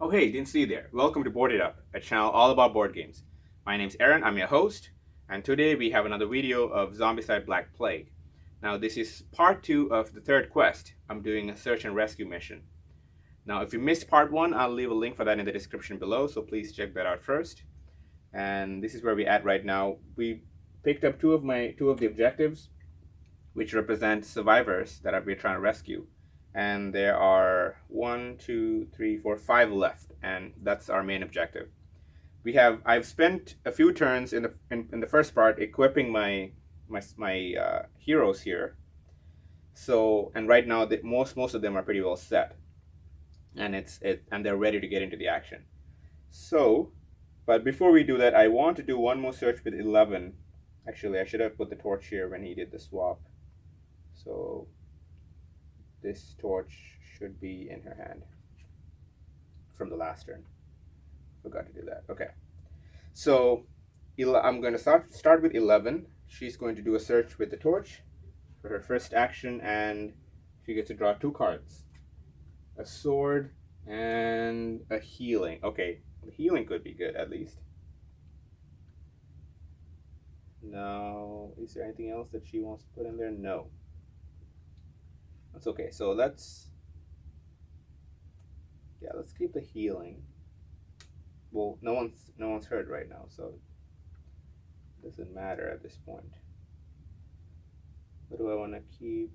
Oh hey, didn't see you there. Welcome to Board It Up, a channel all about board games. My name's Aaron, I'm your host, and today we have another video of Zombicide Black Plague. Now this is part 2 of the third quest. I'm doing a search and rescue mission. Now if you missed part 1, I'll leave a link for that in the description below, so please check that out first. And this is where we're at right now. We picked up two of the objectives, which represent survivors that we're trying to rescue. And there are 5 left, and that's our main objective. I've spent a few turns in the first part equipping my heroes here. So, and right now most of them are pretty well set, and and they're ready to get into the action. So, but before we do that, I want to do one more search with 11. Actually, I should have put the torch here when he did the swap. So this torch should be in her hand from the last turn. Forgot to do that. Okay. So I'm going to start with 11. She's going to do a search with the torch for her first action, and she gets to draw 2 cards. A sword and a healing. Okay, the healing could be good at least. No, is there anything else that she wants to put in there? No. That's okay. So let's keep the healing. Well, no one's hurt right now, so it doesn't matter at this point. What do I want to keep?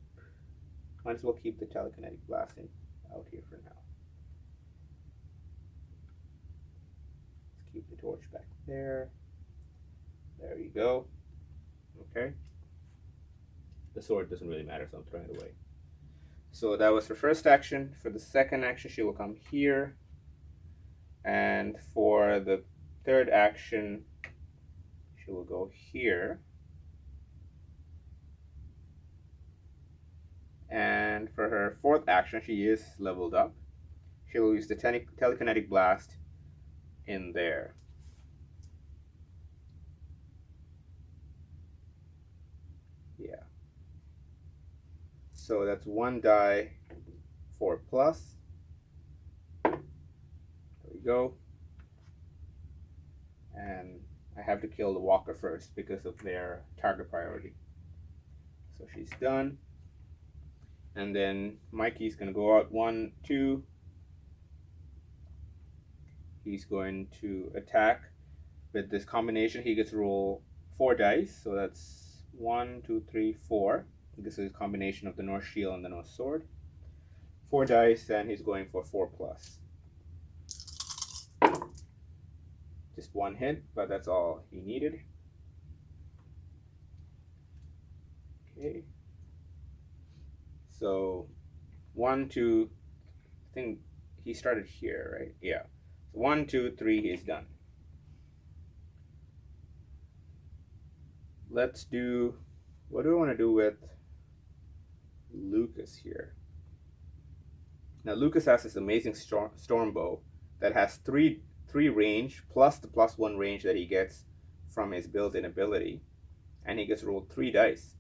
Might as well keep the telekinetic blasting out here for now. Let's keep the torch back there. There you go. Okay. The sword doesn't really matter, so I'm throwing it away. So that was her first action. For the second action, she will come here. And for the third action, she will go here. And for her fourth action, she is leveled up. She will use the telekinetic blast in there. Yeah. So that's 1 die, 4 plus. There we go. And I have to kill the walker first because of their target priority. So she's done. And then Mikey's going to go out 1, 2. He's going to attack with this combination. He gets to roll 4 dice. So that's 1, 2, 3, 4. This is a combination of the North Shield and the North Sword. 4 dice, and he's going for 4 plus. Just 1 hit, but that's all he needed. Okay. So 1, 2, I think he started here, right? Yeah. So 1, 2, 3, he's done. Let's do, what do I want to do with Lucas here? Now Lucas has this amazing storm bow that has 3 range plus the +1 range that he gets from his built-in ability, and he gets to roll 3 dice.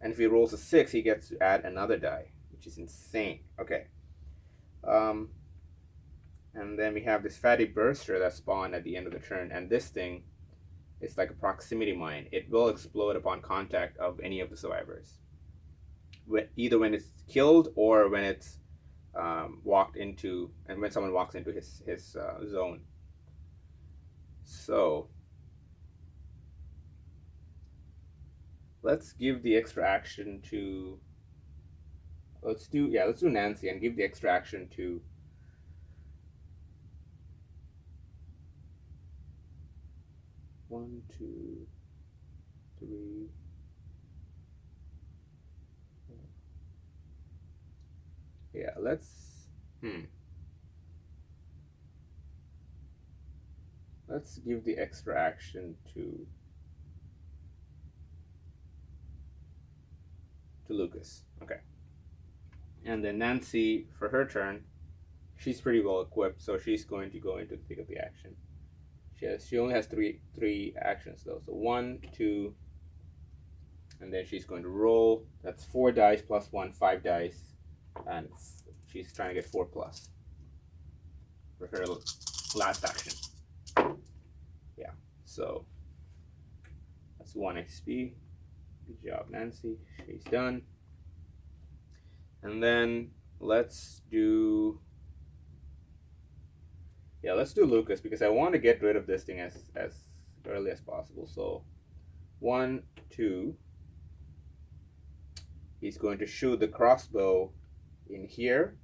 And if he rolls a 6, he gets to add another die, which is insane. Okay. And then we have this fatty burster that spawned at the end of the turn, and this thing is like a proximity mine. It will explode upon contact of any of the survivors, either when it's killed or when it's walked into, and when someone walks into his zone. So let's give the extra action to, let's do Nancy and give the extra action to one, two, three. Yeah, let's give the extra action to Lucas. Okay. And then Nancy, for her turn, she's pretty well equipped, so she's going to go into the thick of the action. She only has three actions though. So 1, 2, and then she's going to roll. That's 4 dice plus 1, 5 dice, and she's trying to get 4 plus. for her last action. Yeah, so that's 1 XP. Good job, Nancy. She's done. And then let's do Lucas, because I want to get rid of this thing as early as possible. So 1, 2. He's going to shoot the crossbow in here.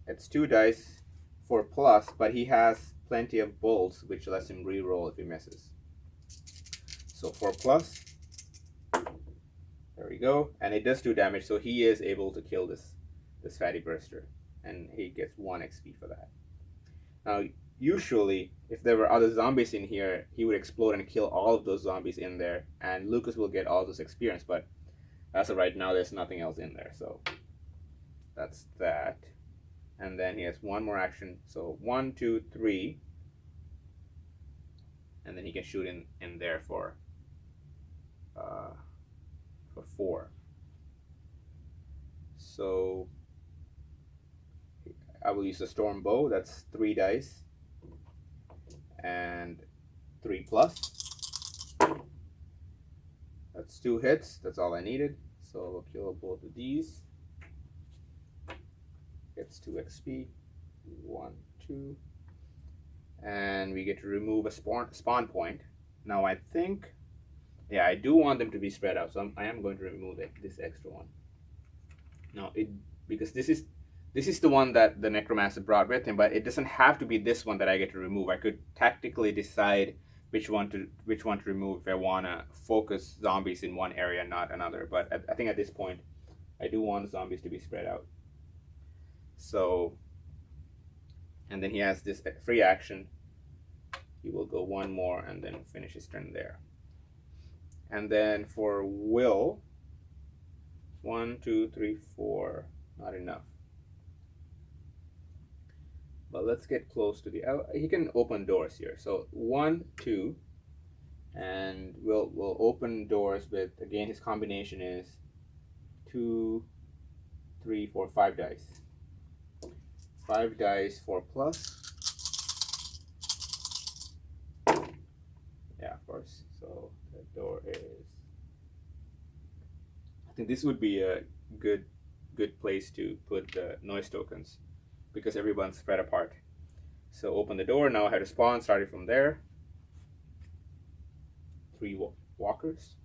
It's 2 dice for plus, but he has plenty of bolts, which lets him re-roll if he misses. So 4 plus. There we go. And it does 2 damage, so he is able to kill this fatty burster. And he gets 1 XP for that. Now, usually, if there were other zombies in here, he would explode and kill all of those zombies in there, and Lucas will get all this experience, but as of right now, there's nothing else in there, so that's that. And then he has 1 more action, so 1, 2, 3, and then he can shoot in there for 4. So I will use the storm bow. That's 3 dice and 3 plus. That's 2 hits. That's all I needed. So we'll kill both of these. Gets 2 XP. 1, 2. And we get to remove a spawn point. Now I think, yeah, I do want them to be spread out, so I am going to remove this extra one. Now because this is the one that the Necromancer brought with him, but it doesn't have to be this one that I get to remove. I could tactically decide which one to remove if I want to focus zombies in one area and not another. But I think at this point, I do want zombies to be spread out. So, and then he has this free action. He will go 1 more and then finish his turn there. And then for Will, 1, 2, 3, 4, not enough. But let's get close to he can open doors here. So 1, 2, and we'll open doors with, again, his combination is 2, 3, 4, 5 dice. 5 dice, 4 plus. Yeah, of course. So the door is, I think this would be a good place to put the noise tokens, because everyone's spread apart. So open the door. Now I have to spawn, starting from there. 3 walkers.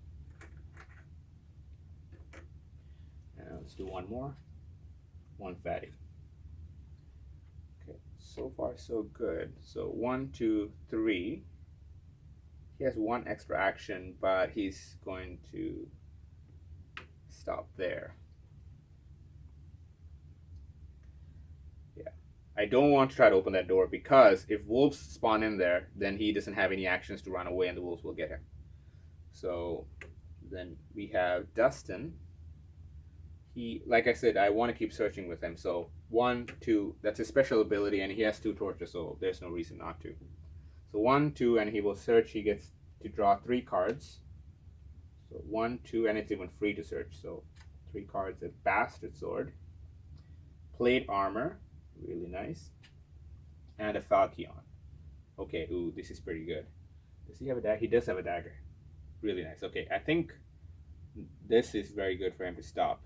And let's do 1 more. 1 fatty. Okay, so far so good. So 1, 2, 3. He has 1 extra action, but he's going to stop there. I don't want to try to open that door, because if wolves spawn in there, then he doesn't have any actions to run away and the wolves will get him. So then we have Dustin. He, like I said, I want to keep searching with him. So 1, 2, that's his special ability, and he has 2 torches, so there's no reason not to. So 1, 2, and he will search. He gets to draw 3 cards. So 1, 2, and it's even free to search. So 3 cards: a bastard sword, plate armor, really nice, and a falchion. Okay, ooh, this is pretty good. Does he have a dagger? He does have a dagger. Really nice. Okay, I think this is very good for him to stop.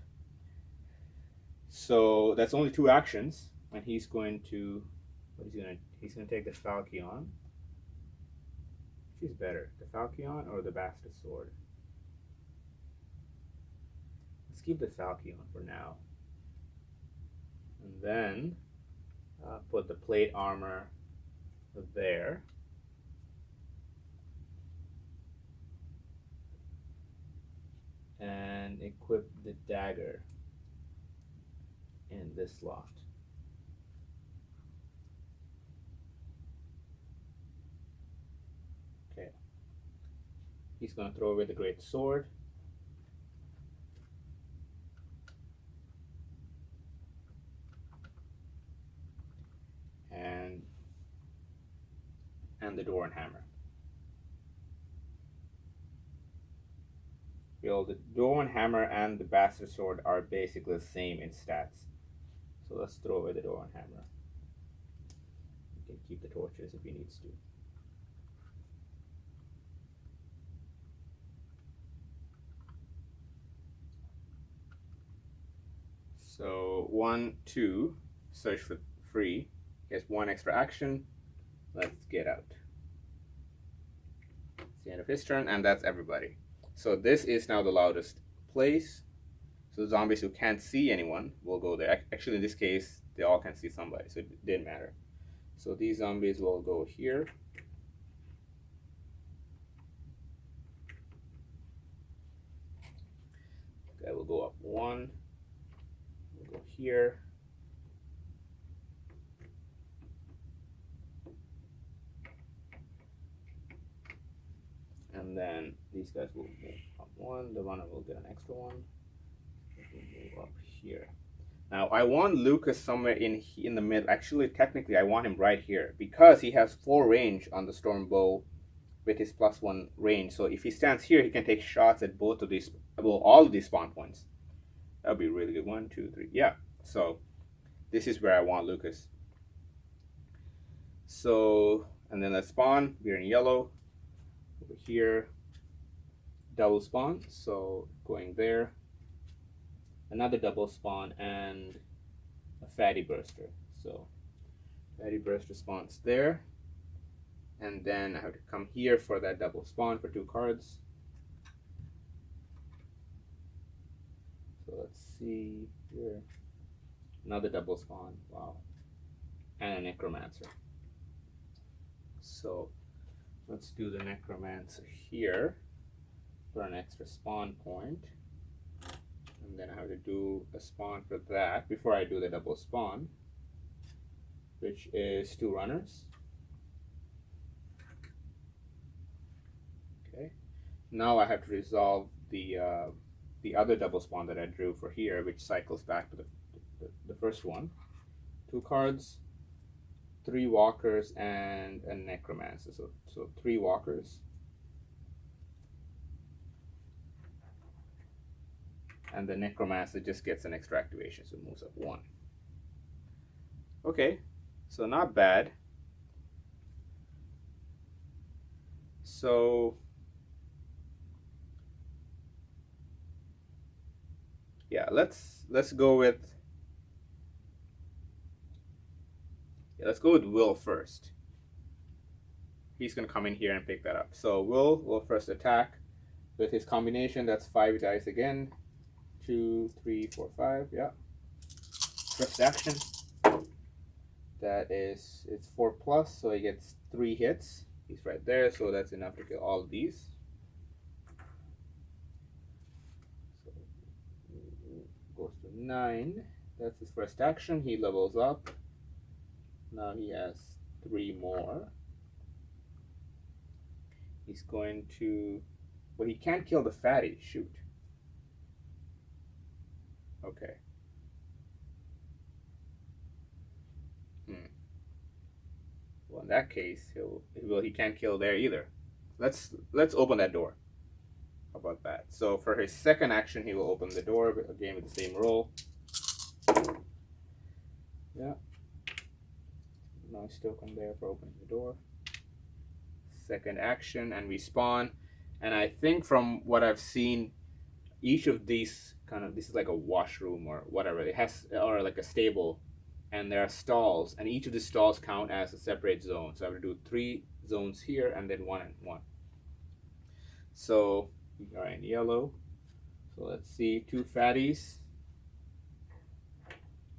So that's only 2 actions, and he's going to, he's going to take the falchion. Which is better, the falchion or the bastard sword? Let's keep the falchion for now. And then put the plate armor there. And equip the dagger in this slot. Okay. He's going to throw away the great sword. And the door and hammer. The door and hammer and the bastard sword are basically the same in stats. So let's throw away the door and hammer. We can keep the torches if he needs to. So 1, 2, search for free. Gets 1 extra action. Let's get out. It's the end of his turn, and that's everybody. So this is now the loudest place. So the zombies who can't see anyone will go there. Actually, in this case, they all can see somebody, so it didn't matter. So these zombies will go here. Okay, we'll go up 1. We'll go here. And then these guys will move up 1. The runner will get an extra 1. We'll move up here. Now I want Lucas somewhere in the middle. Actually, technically, I want him right here because he has 4 range on the storm bow with his +1 range. So if he stands here, he can take shots at both of these, well, all of these spawn points. That would be really good. 1, 2, 3. Yeah. So this is where I want Lucas. So, and then let's spawn. We're in yellow. Over here, double spawn. So going there. Another double spawn and a fatty burster. So fatty burster spawns there. And then I have to come here for that double spawn for 2 cards. So let's see here. Another double spawn. Wow. And a necromancer. So let's do the necromancer here for an extra spawn point. And then I have to do a spawn for that before I do the double spawn, which is 2 runners. Okay. Now I have to resolve the other double spawn that I drew for here, which cycles back to the first one. 2 cards, 3 walkers, and a necromancer. So 3 walkers. And the necromancer just gets an extra activation, so it moves up 1. Okay, so not bad. So yeah, let's go with Will first. He's gonna come in here and pick that up. So Will first attack with his combination. That's 5 dice again. 2, 3, 4, 5. Yeah. First action. That is, it's 4+, so he gets 3 hits. He's right there, so that's enough to kill all of these. So goes to 9. That's his first action. He levels up. Now he has 3 more. He's going to, well, he can't kill the fatty. Shoot. Okay. Well, in that case, he can't kill there either. Let's open that door. How about that? So for his second action, he will open the door again with the same roll. Yeah. Nice token there for opening the door. Second action, and we spawn. And I think from what I've seen, each of these this is like a washroom or whatever. It has, or like a stable, and there are stalls, and each of the stalls count as a separate zone. So I have to do 3 zones here, and then 1 and 1. So we are in yellow. So let's see, 2 fatties.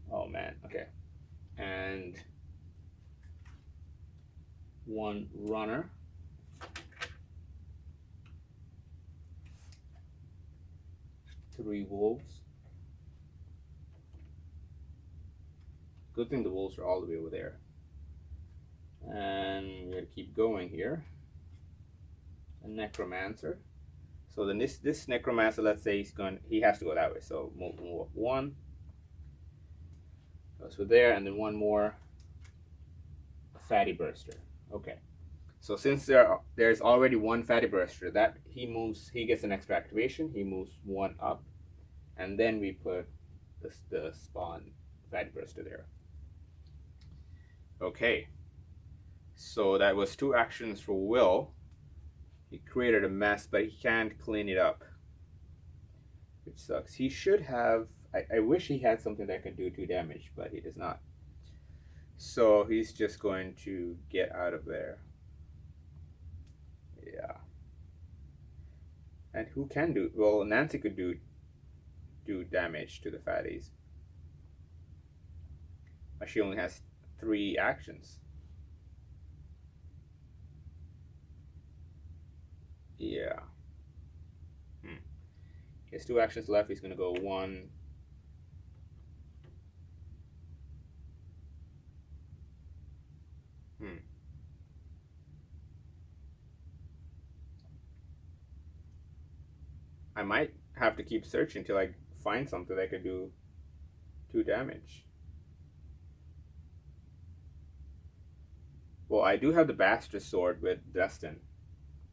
Oh man, okay. And 1 runner. Three wolves. Good thing the wolves are all the way over there. And we're gonna keep going here. A necromancer. So then this necromancer, let's say he has to go that way. So move up 1. Goes to there, and then 1 more. A fatty burster. Okay. So since there's already 1 fatty burster, that he gets an extra activation. He moves 1 up, and then we put the spawn fatty burster there. Okay. So that was 2 actions for Will. He created a mess, but he can't clean it up, which sucks. He should have. I wish he had something that could do 2 damage, but he does not. So he's just going to get out of there. Yeah. And who can do? Well, Nancy could do damage to the fatties, but she only has 3 actions. Yeah. He has 2 actions left. He's gonna go 1. I might have to keep searching till I find something that could do 2 damage. Well, I do have the Bastard Sword with Dustin,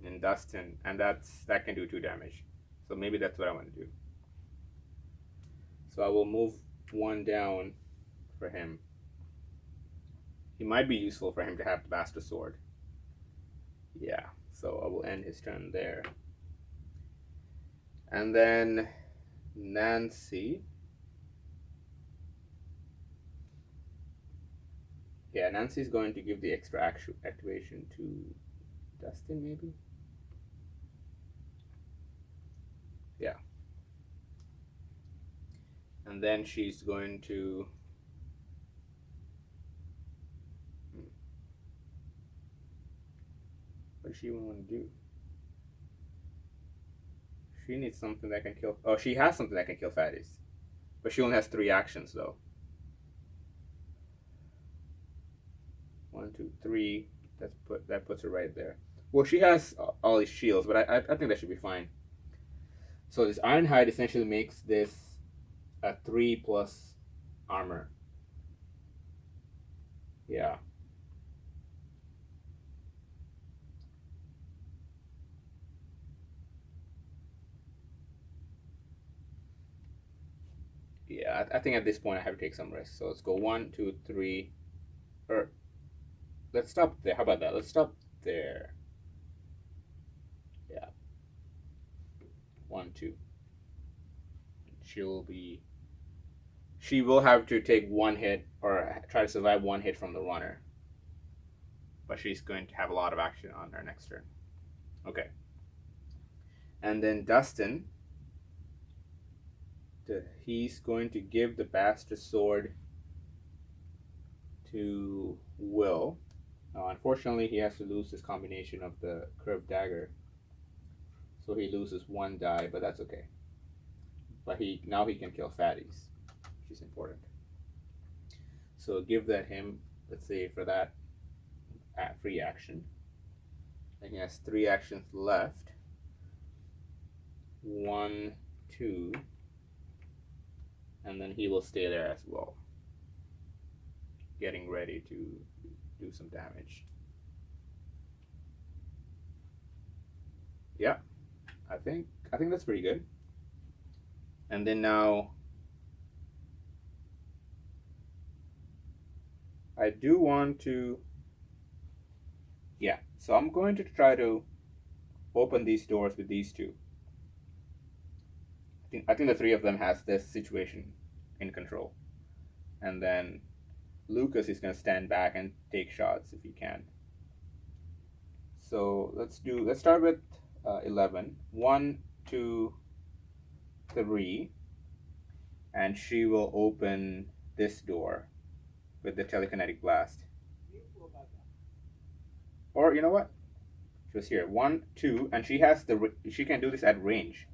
and that can do 2 damage. So maybe that's what I want to do. So I will move 1 down for him. He might be useful for him to have the Bastard Sword. Yeah, so I will end his turn there. And then Nancy. Yeah, Nancy's going to give the extra activation to Dustin, maybe? Yeah. And then she's going to... What does she even want to do? She needs something that can kill... Oh, she has something that can kill fatties. But she only has 3 actions, though. 1, 2, 3. That puts her right there. Well, she has all these shields, but I think that should be fine. So this Ironhide essentially makes this a 3+ armor. Yeah. Yeah, I think at this point I have to take some risks. So let's go 1, 2, 3. Or let's stop there. How about that? Let's stop there. Yeah. 1, 2. She will have to take 1 hit or try to survive 1 hit from the runner. But she's going to have a lot of action on her next turn. Okay. And then Dustin, he's going to give the Bastard Sword to Will. Unfortunately, he has to lose this combination of the curved dagger. So he loses 1 die, but that's okay. But now he can kill fatties, which is important. So give that him, let's say, for that free action. And he has 3 actions left. 1, 2, and then he will stay there as well, getting ready to do some damage. Yeah, I think that's pretty good. And then now I do want to, yeah, so I'm going to try to open these doors with these 2. I think the 3 of them has this situation in control. And then Lucas is going to stand back and take shots if he can. So let's start with 11. 1, 2, 3. And she will open this door with the telekinetic blast. Or you know what? She was here. 1, 2, and she can do this at range.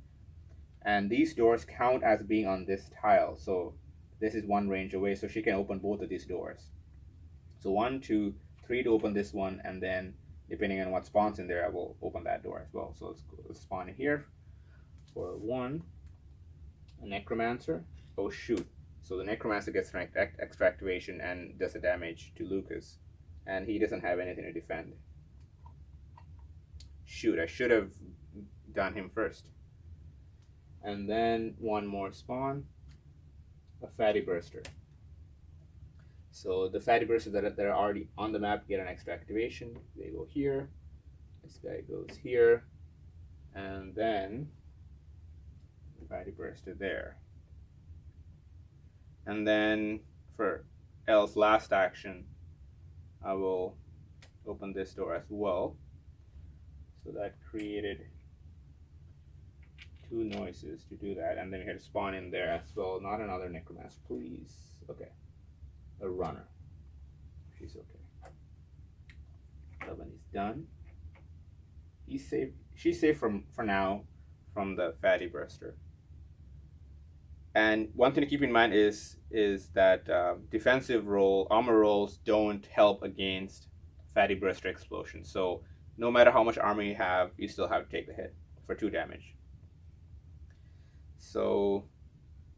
And these doors count as being on this tile. So this is 1 range away, so she can open both of these doors. So 1, 2, 3 to open this one, and then depending on what spawns in there, I will open that door as well. So let's spawn in here for 1. A Necromancer. Oh shoot. So the Necromancer gets extra activation and does the damage to Lucas. And he doesn't have anything to defend. Shoot, I should have done him first. And then 1 more spawn. A Fatty Burster. So the fatty bursters that are already on the map get an extra activation. They go here. This guy goes here, and then the fatty burster there. And then for L's last action, I will open this door as well. So that created two noises to do that, and then we had to spawn in there as well. Not another necromancer, please. Okay, a runner. She's okay. Eleven is done. He's safe. She's safe for now from the fatty burster. And one thing to keep in mind is that defensive armor rolls don't help against fatty burster explosion. So no matter how much armor you have, you still have to take the hit for 2 damage. So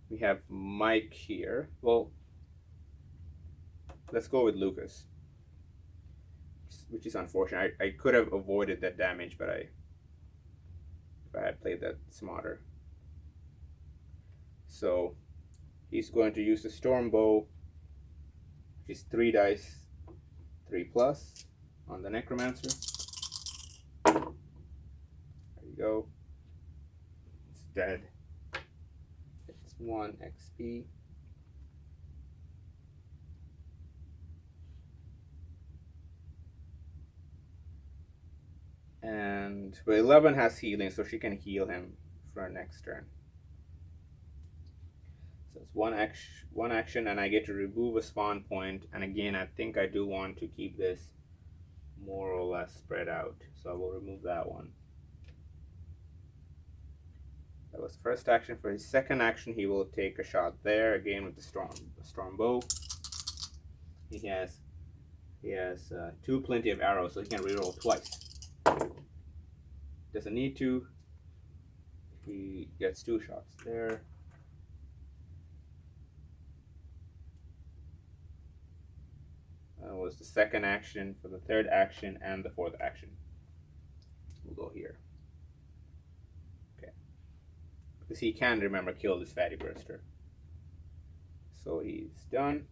we have Mike here. Well, let's go with Lucas, which is unfortunate. I could have avoided that damage, but if I had played that smarter. So he's going to use the Storm Bow, which is 3 dice, 3+ on the Necromancer. There you go. It's dead. It's 1 XP. And but 11 has healing, so she can heal him for next turn. So it's one action, and I get to remove a spawn point. And again, I think I do want to keep this more or less spread out, so I will remove that one. That was first action. For his second action, he will take a shot there again with the storm bow. He has 2 plenty of arrows, so he can reroll twice. Doesn't need to. He gets 2 shots there. That was the second action. For the third action and the fourth action, we'll go here. Okay, because he can, remember, kill this fatty burster. So he's done.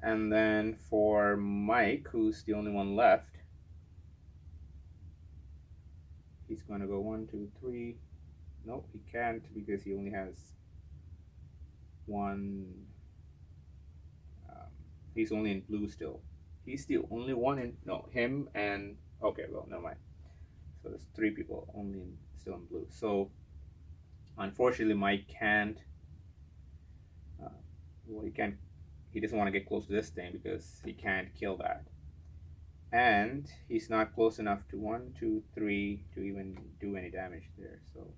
And then for Mike, who's the only one left, he's going to go 1, 2, 3. Nope, he can't because he only has 1. He's only in blue still. He's the only one in. No, him and. Okay, well, never mind. So there's 3 people still in blue. So unfortunately, Mike can't. Well, he can't. He doesn't want to get close to this thing because he can't kill that. And he's not close enough to 1, 2, 3 to even do any damage there. So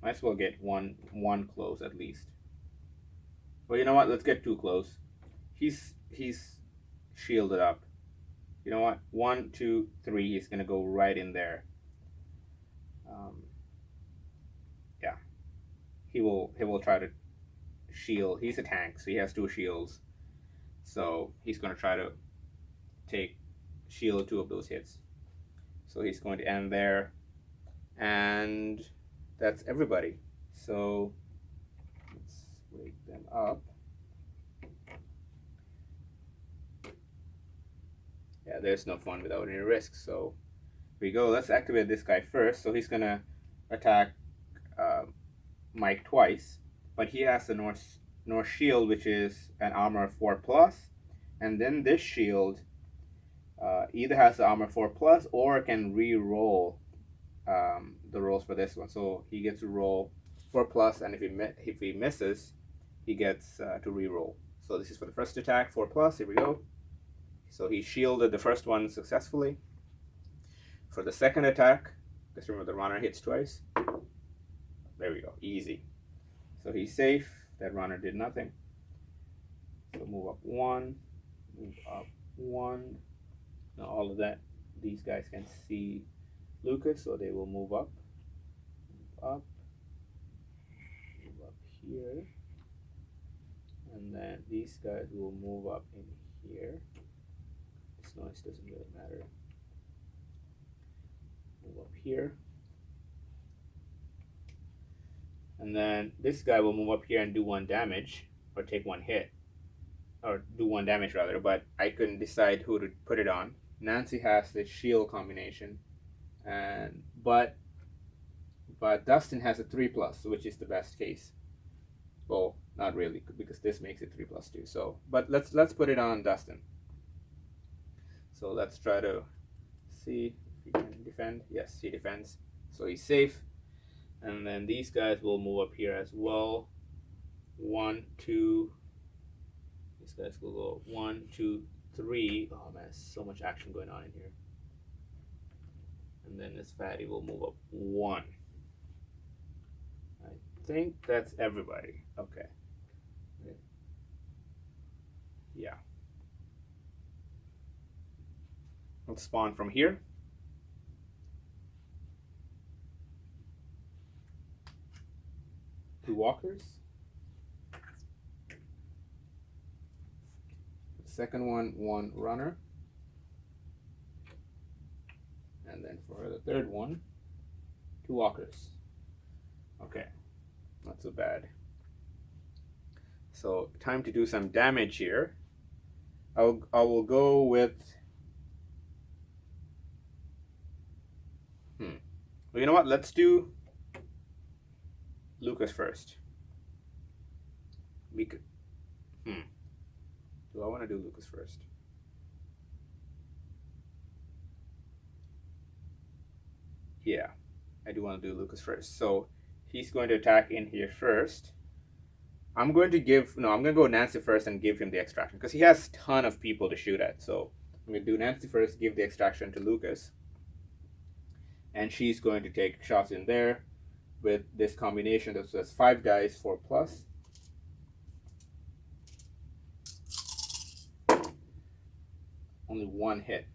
might as well get one close at least. Well, you know what? Let's get 2 close. He's shielded up. You know what? 1, 2, 3. He's gonna go right in there. Yeah, he will try to shield. He's a tank, so he has 2 shields. So he's gonna try to shield 2 of those hits. So he's going to end there, and that's everybody. So let's wake them up. Yeah, there's no fun without any risk. So here we go. Let's activate this guy first. So he's gonna attack Mike twice, but he has the North Shield, which is an armor 4+, and then this shield either has the armor 4+ or can re-roll the rolls for this one. So he gets to roll 4+, and if he misses, he gets to re-roll. So this is for the first attack, 4+. Here we go. So he shielded the first one successfully. For the second attack, just remember the runner hits twice. There we go, easy. So he's safe. That runner did nothing. So move up 1, move up 1. Now all of that, these guys can see Lucas, so they will move up, move up here, and then these guys will move up in here. This noise doesn't really matter. Move up here, And then this guy will move up here and do 1 damage, or take 1 hit, or do 1 damage rather, but I couldn't decide who to put it on. Nancy has the shield combination, and but Dustin has a 3+, which is the best case. Well, not really, because this makes it 3+2. So, but let's put it on Dustin. So let's try to see if he can defend. Yes, he defends, so he's safe. And then these guys will move up here as well. 1, 2. These guys will go 1, 2, 3. Oh man, so much action going on in here. And then this fatty will move up 1. I think that's everybody. Okay. Yeah. Let's spawn from here. Two walkers. The second one runner. And then for the third one, 2 walkers. Okay, not so bad. So time to do some damage here. I will go with. Well, you know what? Let's do Lucas first. We could. Do I want to do Lucas first? Yeah, I do want to do Lucas first. So he's going to attack in here first. I'm going to go Nancy first and give him the extraction, because he has a ton of people to shoot at. So I'm going to do Nancy first, give the extraction to Lucas. And she's going to take shots in there with this combination that says 5 dice, 4+. Only 1 hit.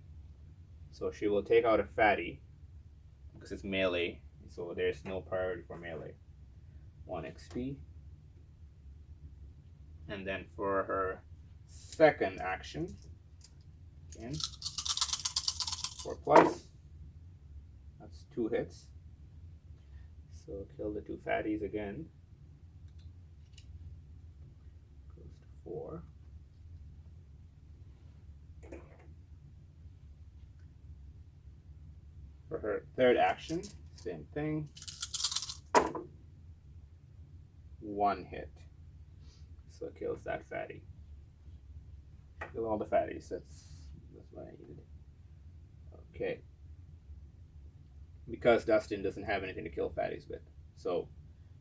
So she will take out a fatty, because it's melee, so there's no priority for melee. 1 XP. And then for her second action, again, 4+. That's 2 hits. So kill the 2 fatties again. Goes to 4. For her third action, same thing. 1 hit. So it kills that fatty. Kill all the fatties. That's what I needed. Okay. Because Dustin doesn't have anything to kill fatties with. So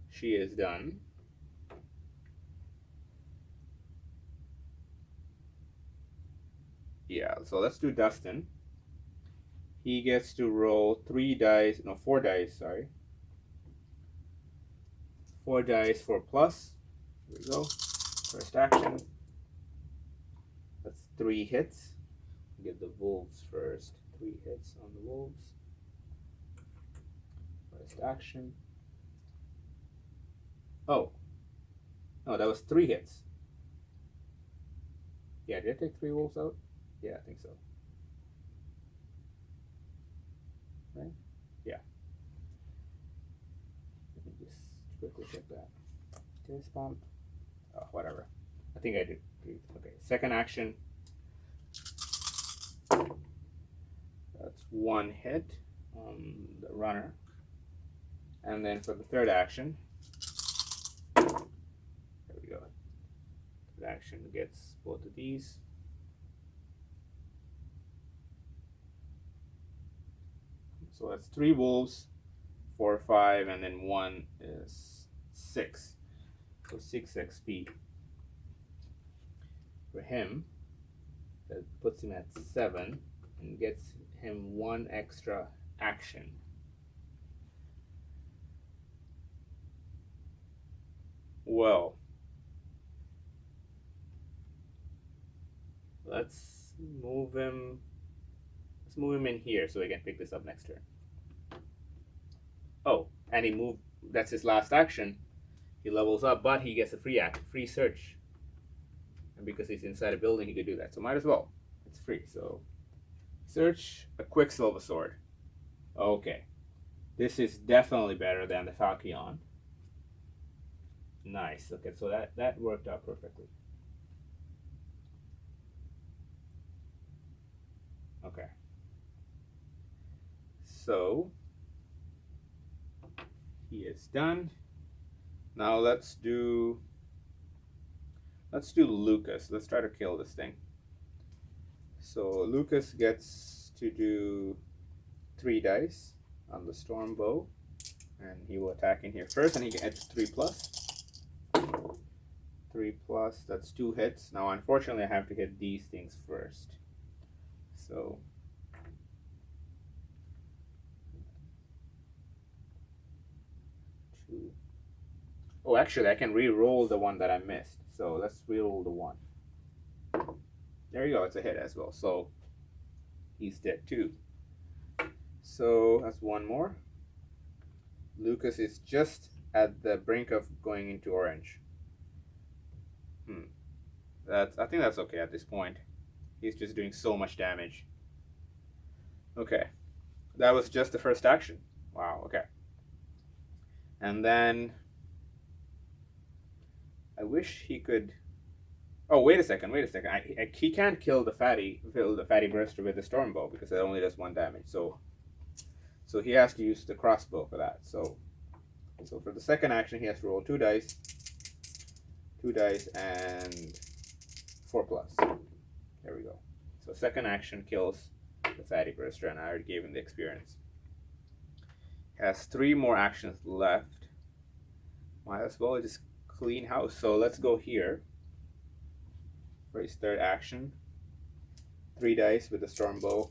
she is done. Yeah, so let's do Dustin. He gets to roll 4 dice, sorry. 4 dice, 4+. Here we go. First action. That's 3 hits. Get the wolves first. 3 hits on the wolves. First action. Oh. No, that was 3 hits. Yeah, did I take 3 wolves out? Yeah, I think so. Right? Yeah. Let me just quickly check that. Did I spawn? Oh, whatever. I think I did. Okay, second action. That's 1 hit on the runner. And then for the third action, there we go. Third action gets both of these. So that's 3 wolves, 4, 5, and then 1 is 6. So 6 XP. For him, that puts him at 7 and gets him 1 extra action. Well, let's move him in here so we can pick this up next turn. Oh, and he moved. That's his last action. He levels up, but he gets a free search. And because he's inside a building, he could do that. So might as well. It's free. So search a Quicksilver Sword. Okay. This is definitely better than the Falchion. Nice. Okay, so that worked out perfectly. Okay. So he is done. Now let's do Lucas. Let's try to kill this thing. So Lucas gets to do 3 dice on the storm bow, and he will attack in here first, and he gets 3+. 3+, that's 2 hits. Now unfortunately I have to hit these things first. So two. Oh, actually I can re-roll the one that I missed. So let's re-roll the one. There you go, it's a hit as well. So he's dead too. So that's one more. Lucas is just at the brink of going into orange. I think that's okay at this point. He's just doing so much damage. Okay. That was just the first action. Wow, okay. And then I wish he could. Oh, wait a second. He can't kill the fatty burster with the storm bow because it only does 1 damage. So he has to use the crossbow for that. So for the second action, he has to roll 2 dice, and 4+. There we go. So second action kills the fatty burster, and I already gave him the experience. He has 3 more actions left. Might as well just clean house. So let's go here for his third action. 3 dice with the storm bow.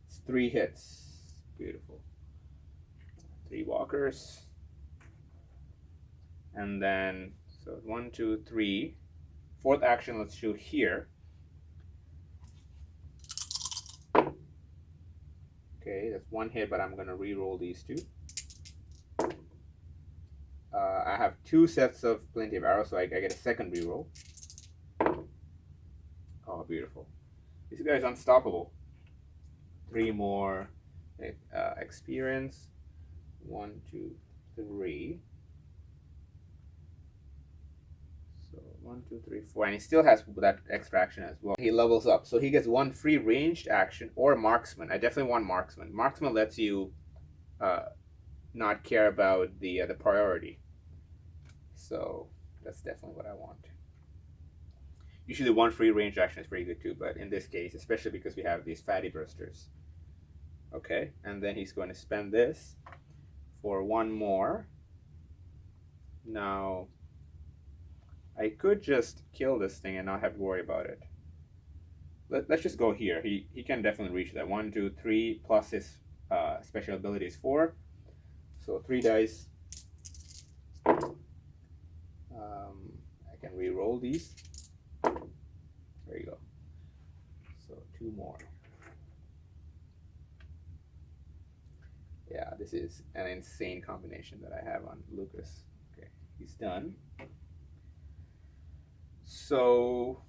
It's 3 hits. Beautiful. 3 walkers. And then, so 1, 2, 3. Fourth action, let's shoot here. Okay, that's 1 hit, but I'm going to re-roll these 2. I have 2 sets of plenty of arrows, so I get a second re-roll. Oh, beautiful. This guy's unstoppable. 3 more experience. 1, 2, 3. So 1, 2, 3, 4. And he still has that extra action as well. He levels up. So he gets 1 free ranged action or marksman. I definitely want marksman. Marksman lets you not care about the priority. So that's definitely what I want. Usually 1 free range action is pretty good too, but in this case, especially because we have these fatty bursters. Okay, and then he's going to spend this for 1 more. Now, I could just kill this thing and not have to worry about it. Let's just go here. He can definitely reach that. 1, 2, 3 plus his special ability is 4. So 3 dice. I can re-roll these. There you go. So 2 more. Yeah, this is an insane combination that I have on Lucas. Okay, he's done. So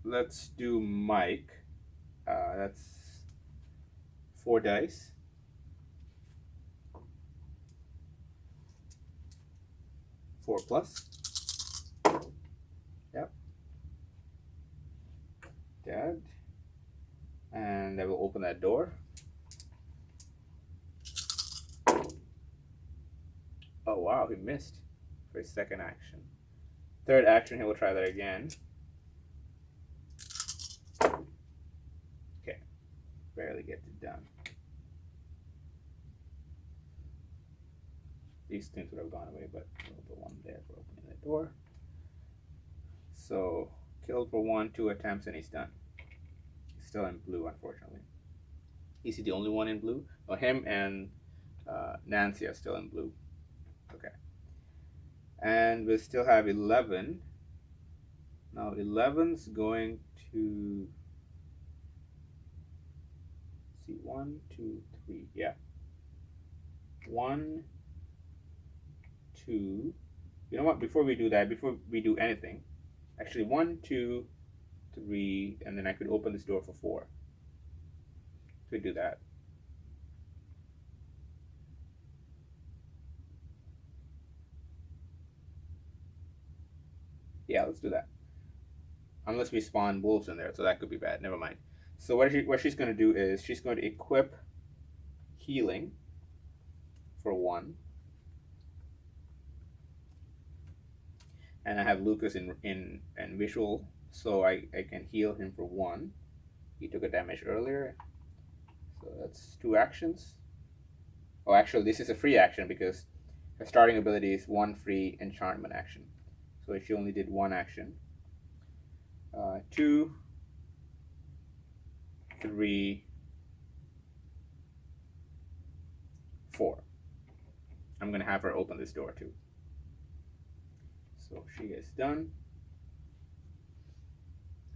let's do Mike. That's 4 dice. Four plus. Yep. Dead. And I will open that door. Oh wow, he missed for his second action. Third action, he will try that again. Okay, barely gets it done. These things would have gone away, but we'll put 1 there for opening the door. So, killed for 1, 2 attempts, and he's done. He's still in blue, unfortunately. Is he the only one in blue? Oh, him and Nancy are still in blue. Okay. And we still have 11. Now 11's going to see 1, 2, 3. Yeah. 1, 2. You know what? Before we do that, before we do anything, actually 1, 2, 3, and then I could open this door for 4. Could do that. Yeah, let's do that. Unless we spawn wolves in there, so that could be bad. Never mind. So what she's going to do is she's going to equip healing for 1. And I have Lucas in visual, so I can heal him for 1. He took a damage earlier, so that's 2 actions. Oh, actually, this is a free action because her starting ability is 1 free enchantment action. So she only did 1 action. 2, 3, 4. I'm going to have her open this door too. So she is done.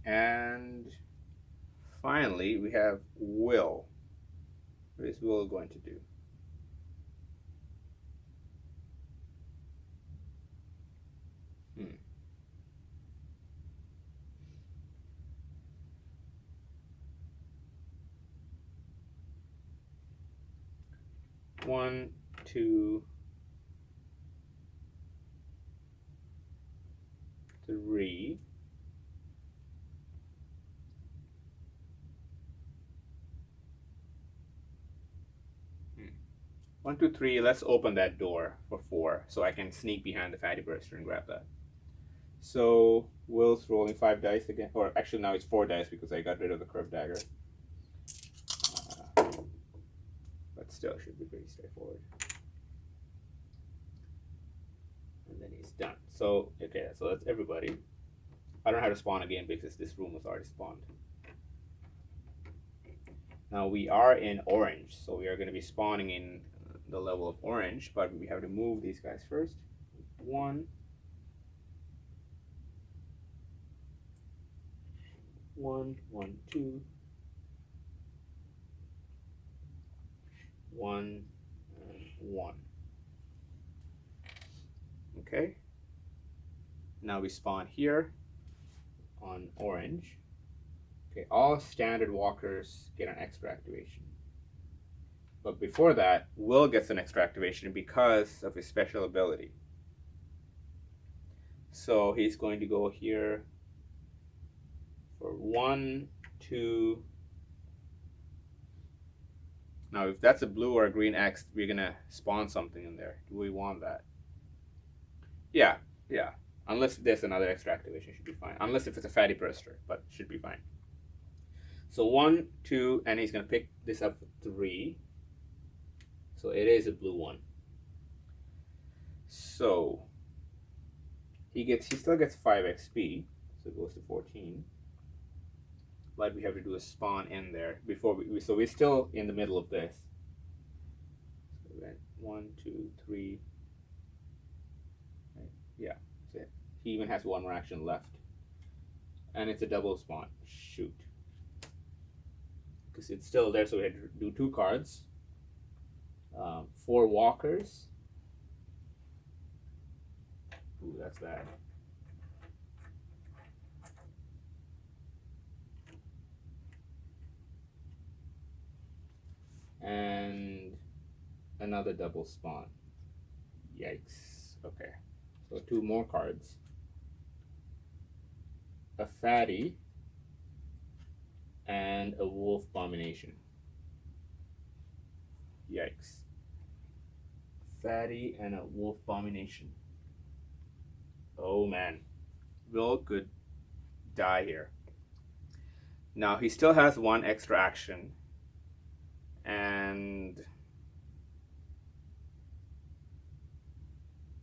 And finally, we have Will. What is Will going to do? One, 2, 3. 1, 2, 3. Let's open that door for 4, so I can sneak behind the fatty burster and grab that. So Will's rolling 5 dice again, or actually now it's 4 dice because I got rid of the curved dagger. But still, should be pretty straightforward. And then he's done. So okay, so that's everybody. I don't know how to spawn again because this room was already spawned. Now we are in orange, so we are going to be spawning in the level of orange, but we have to move these guys first. 1, 1, 1, 2, 1, and 1. Okay. Now we spawn here on orange. Okay, all standard walkers get an extra activation. But before that, Will gets an extra activation because of his special ability. So he's going to go here for 1, 2. Now, if that's a blue or a green X, we're gonna spawn something in there. Do we want that? Yeah. Unless there's another extra activation, should be fine. Unless if it's a fatty burster, but should be fine. So 1, 2, and he's gonna pick this up for 3. So it is a blue one. So he still gets 5 XP, so it goes to 14. But we have to do a spawn in there before so we're still in the middle of this. So we went 1, 2, 3. Right. Yeah, that's it. He even has 1 more action left, and it's a double spawn. Shoot, because it's still there. So we had to do 2 cards. 4 walkers. Ooh, that's bad. And another double spawn. Yikes. Okay. So 2 more cards. A fatty and a wolf abomination. Yikes. Fatty and a wolf abomination. Oh man. Will could die here. Now he still has 1 extra action. And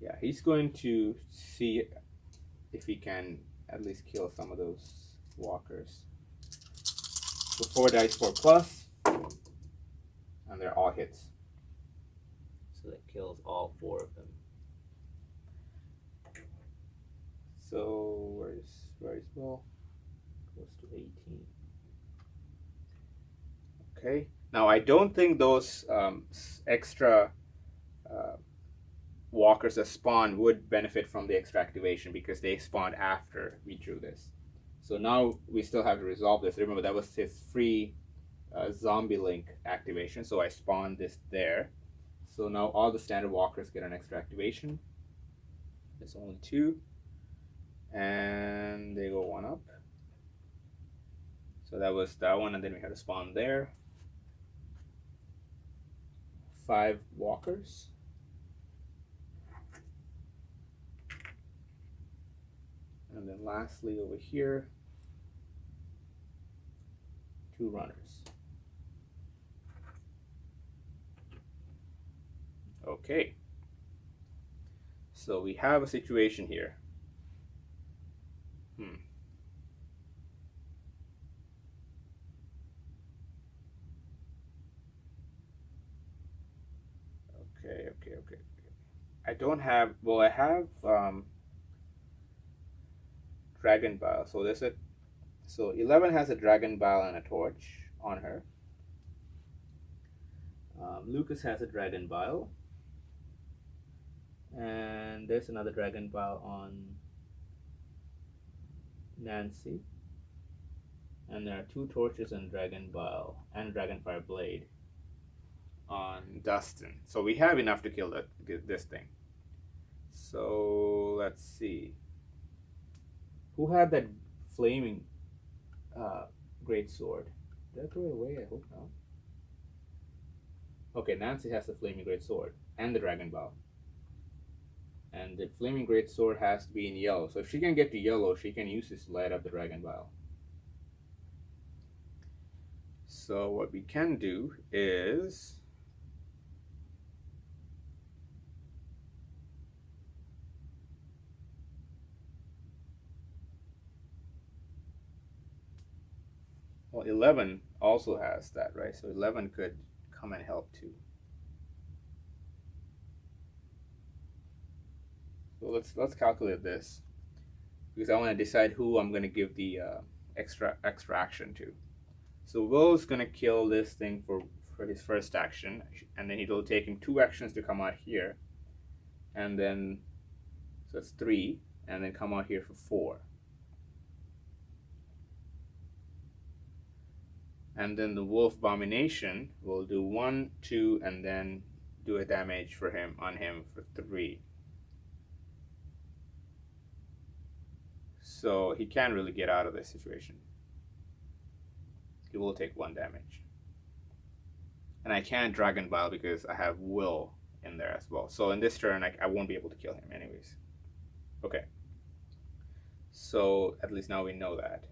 yeah, he's going to see if he can at least kill some of those walkers. So 4 dice, 4+, and they're all hits. So that kills all 4 of them. So where's Will? Goes to 18. Okay. Now I don't think those extra walkers that spawn would benefit from the extra activation because they spawned after we drew this. So now we still have to resolve this. Remember, that was his free zombie link activation, so I spawned this there. So now all the standard walkers get an extra activation. There's only 2. And they go one up. So that was that one, and then we had a spawn there. 5 walkers. And then lastly over here, 2 runners. Okay. So we have a situation here. Okay. I don't have, well, I have Dragon Bile. So there's a, so 11 has a Dragon Bile and a torch on her. Lucas has a Dragon Bile. And there's another Dragon Bile on Nancy. And there are 2 torches and Dragon Bile and Dragonfire Blade on Dustin. So we have enough to kill this thing. So let's see. Who had that flaming great sword? Did I throw it away? I hope not. Okay, Nancy has the flaming great sword and the Dragon Ball. And the flaming great sword has to be in yellow. So if she can get to yellow, she can use this to light up the Dragon Ball. So what we can do is well, 11 also has that, right? So 11 could come and help too. So let's calculate this because I want to decide who I'm going to give the extra action to. So Will's going to kill this thing for his first action, and then it'll take him 2 actions to come out here, and then so it's 3, and then come out here for 4. And then the Wolf Abomination will do 1, 2, and then do a damage for him on him for 3. So he can't really get out of this situation. He will take 1 damage. And I can't Dragon Bile because I have Will in there as well. So in this turn, I won't be able to kill him anyways. Okay. So at least now we know that.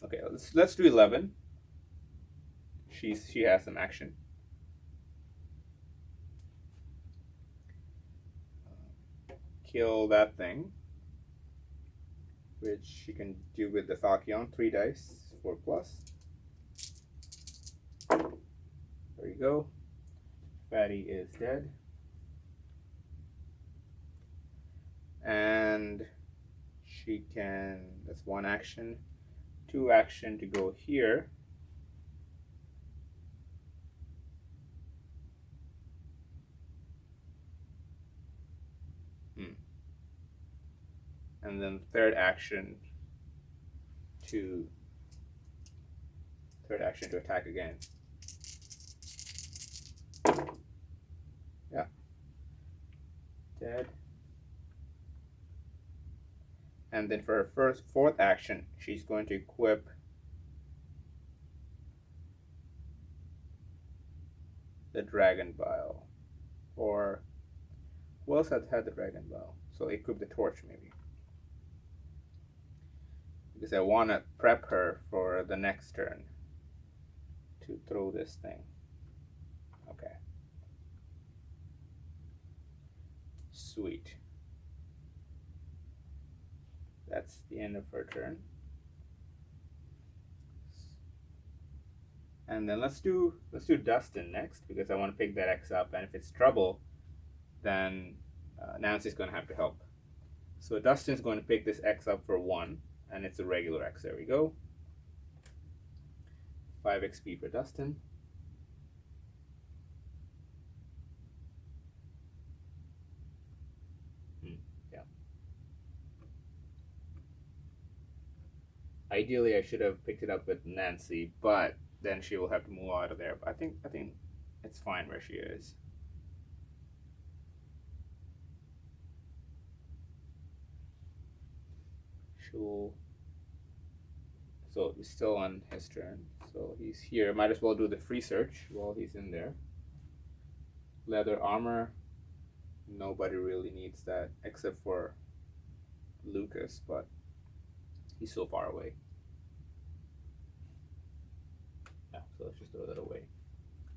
Okay, let's do 11. She has some action. Kill that thing, which she can do with the Falchion. 3 dice, 4 plus. There you go. Fatty is dead. And she can, that's 1 action. 2 action to go here. And then 3rd action to attack again. Yeah. Dead. And then for her 4th action, she's going to equip the Dragon Bile. Or who else had the Dragon Bile? So equip the torch maybe. Because I want to prep her for the next turn to throw this thing. Okay. Sweet. That's the end of her turn. And then let's do Dustin next because I want to pick that X up, and if it's trouble, then Nancy's going to have to help. So Dustin's going to pick this X up for 1, and it's a regular X. There we go. 5 XP for Dustin. Yeah. Ideally, I should have picked it up with Nancy, but then she will have to move out of there. But I think it's fine where she is. actual. So he's still on his turn. So he's here. Might as well do the free search while he's in there. Leather armor. Nobody really needs that except for Lucas, but he's so far away. Yeah, so let's just throw that away.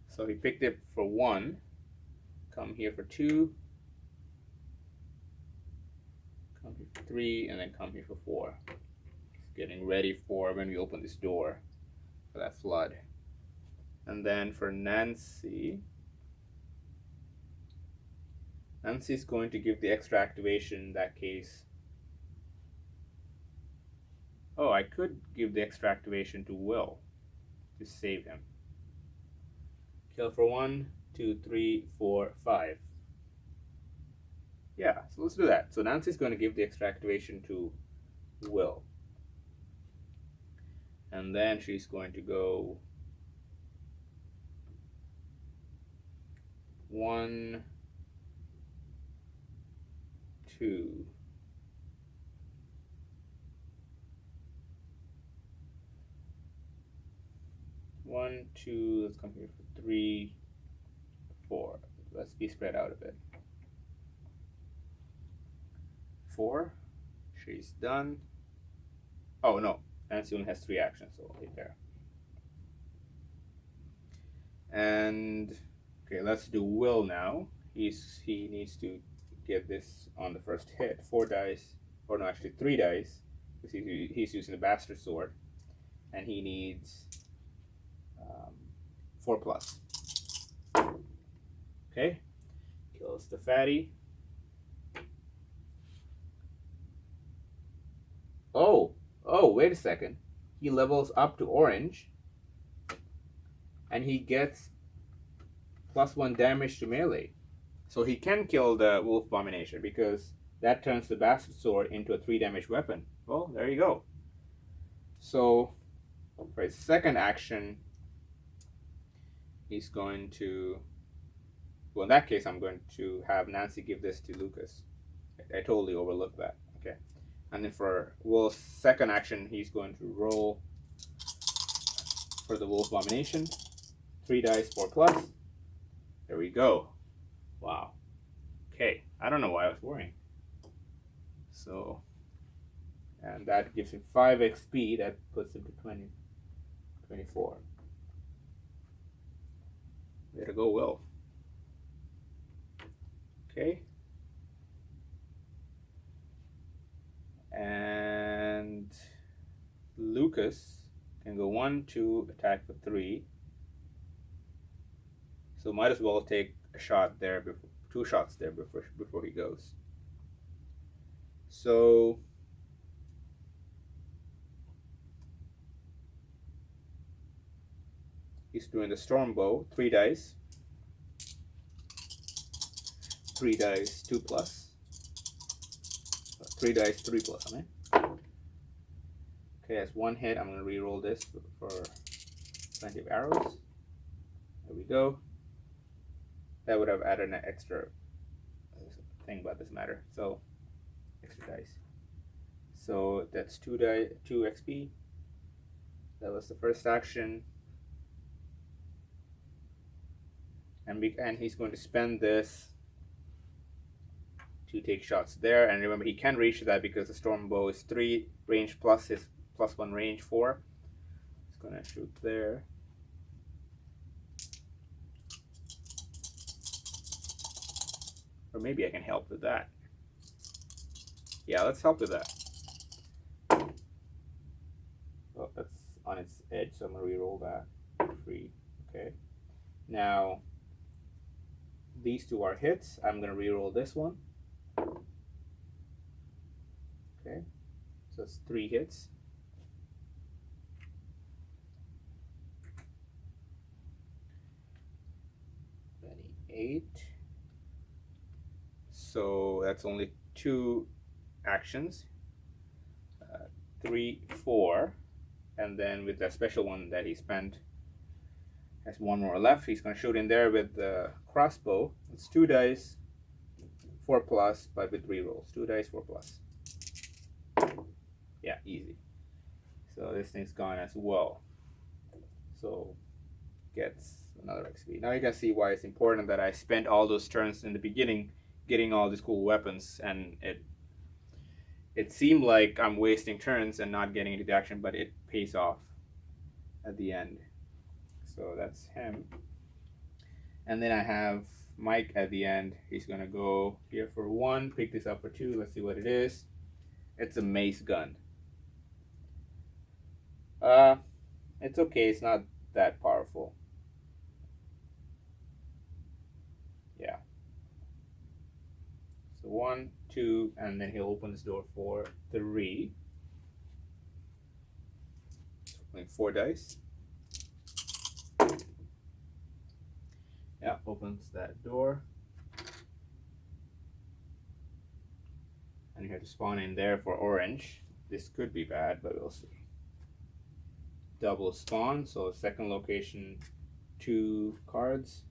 So he picked it for 1. Come here for 2. Come here for 3, and then come here for 4. Getting ready for when we open this door for that flood. And then for Nancy's going to give the extra activation in that case. Oh, I could give the extra activation to Will to save him. Kill for 1, 2, 3, 4, 5. Yeah, so let's do that. So Nancy's going to give the extra activation to Will. And then she's going to go 1, 2. 1, 2, let's come here for 3, 4. Let's be spread out a bit. 4, she's done. Oh no, Nancy only has 3 actions, so I'll hit there. And okay, let's do Will now. He needs to get this on the first hit. 4 dice, or no, actually 3 dice, because he's using the bastard sword, and he needs 4 plus. Okay, kills the fatty. Oh, wait a second. He levels up to orange, and he gets +1 damage to melee. So he can kill the wolf abomination because that turns the bastard sword into a 3 damage weapon. Well, there you go. So for his second action, he's going to, well, in that case, I'm going to have Nancy give this to Lucas. I totally overlooked that. Okay. And then for Will's second action, he's going to roll for the wolf abomination. 3 dice, 4 plus. There we go. Wow. Okay. I don't know why I was worrying. So, and that gives him 5 XP. That puts him to 24. Way to go, Will. Okay. And Lucas can go 1, 2, attack for 3. So might as well take a shot there, before 2 shots there before he goes. So he's doing the storm bow, 3 dice. 3 dice, 2 plus. 3 dice, 3 plus, I mean. Okay, that's 1 hit. I'm going to re-roll this for plenty of arrows. There we go. That would have added an extra thing, but doesn't matter. So, extra dice. So that's 2 XP. That was the first action. And he's going to spend this to take shots there. And remember, he can reach that because the storm bow is 3 range plus his +1 range 4. He's going to shoot there. Or maybe I can help with that. Yeah, let's help with that. Oh, that's on its edge, so I'm going to re-roll that. 3. Okay. Now, these 2 are hits. I'm going to re-roll this one. Okay. So it's 3 hits. 28. So that's only 2 actions. 3, 4. And then with that special one that he spent, has 1 more left. He's going to shoot in there with the crossbow. It's 2 dice, 4 plus, but with 3 rolls. 2 dice, 4 plus. Yeah, easy. So this thing's gone as well. So gets another XP. Now you can see why it's important that I spent all those turns in the beginning getting all these cool weapons, and it seemed like I'm wasting turns and not getting into the action, but it pays off at the end. So that's him. And then I have Mike at the end. He's gonna go here for 1, pick this up for 2. Let's see what it is. It's a mace gun. It's okay. It's not that powerful. Yeah. So 1, 2, and then he'll open this door for 3. Like 4 dice. Yeah, opens that door. And you have to spawn in there for orange. This could be bad, but we'll see. Double spawn, so second location, 2 cards.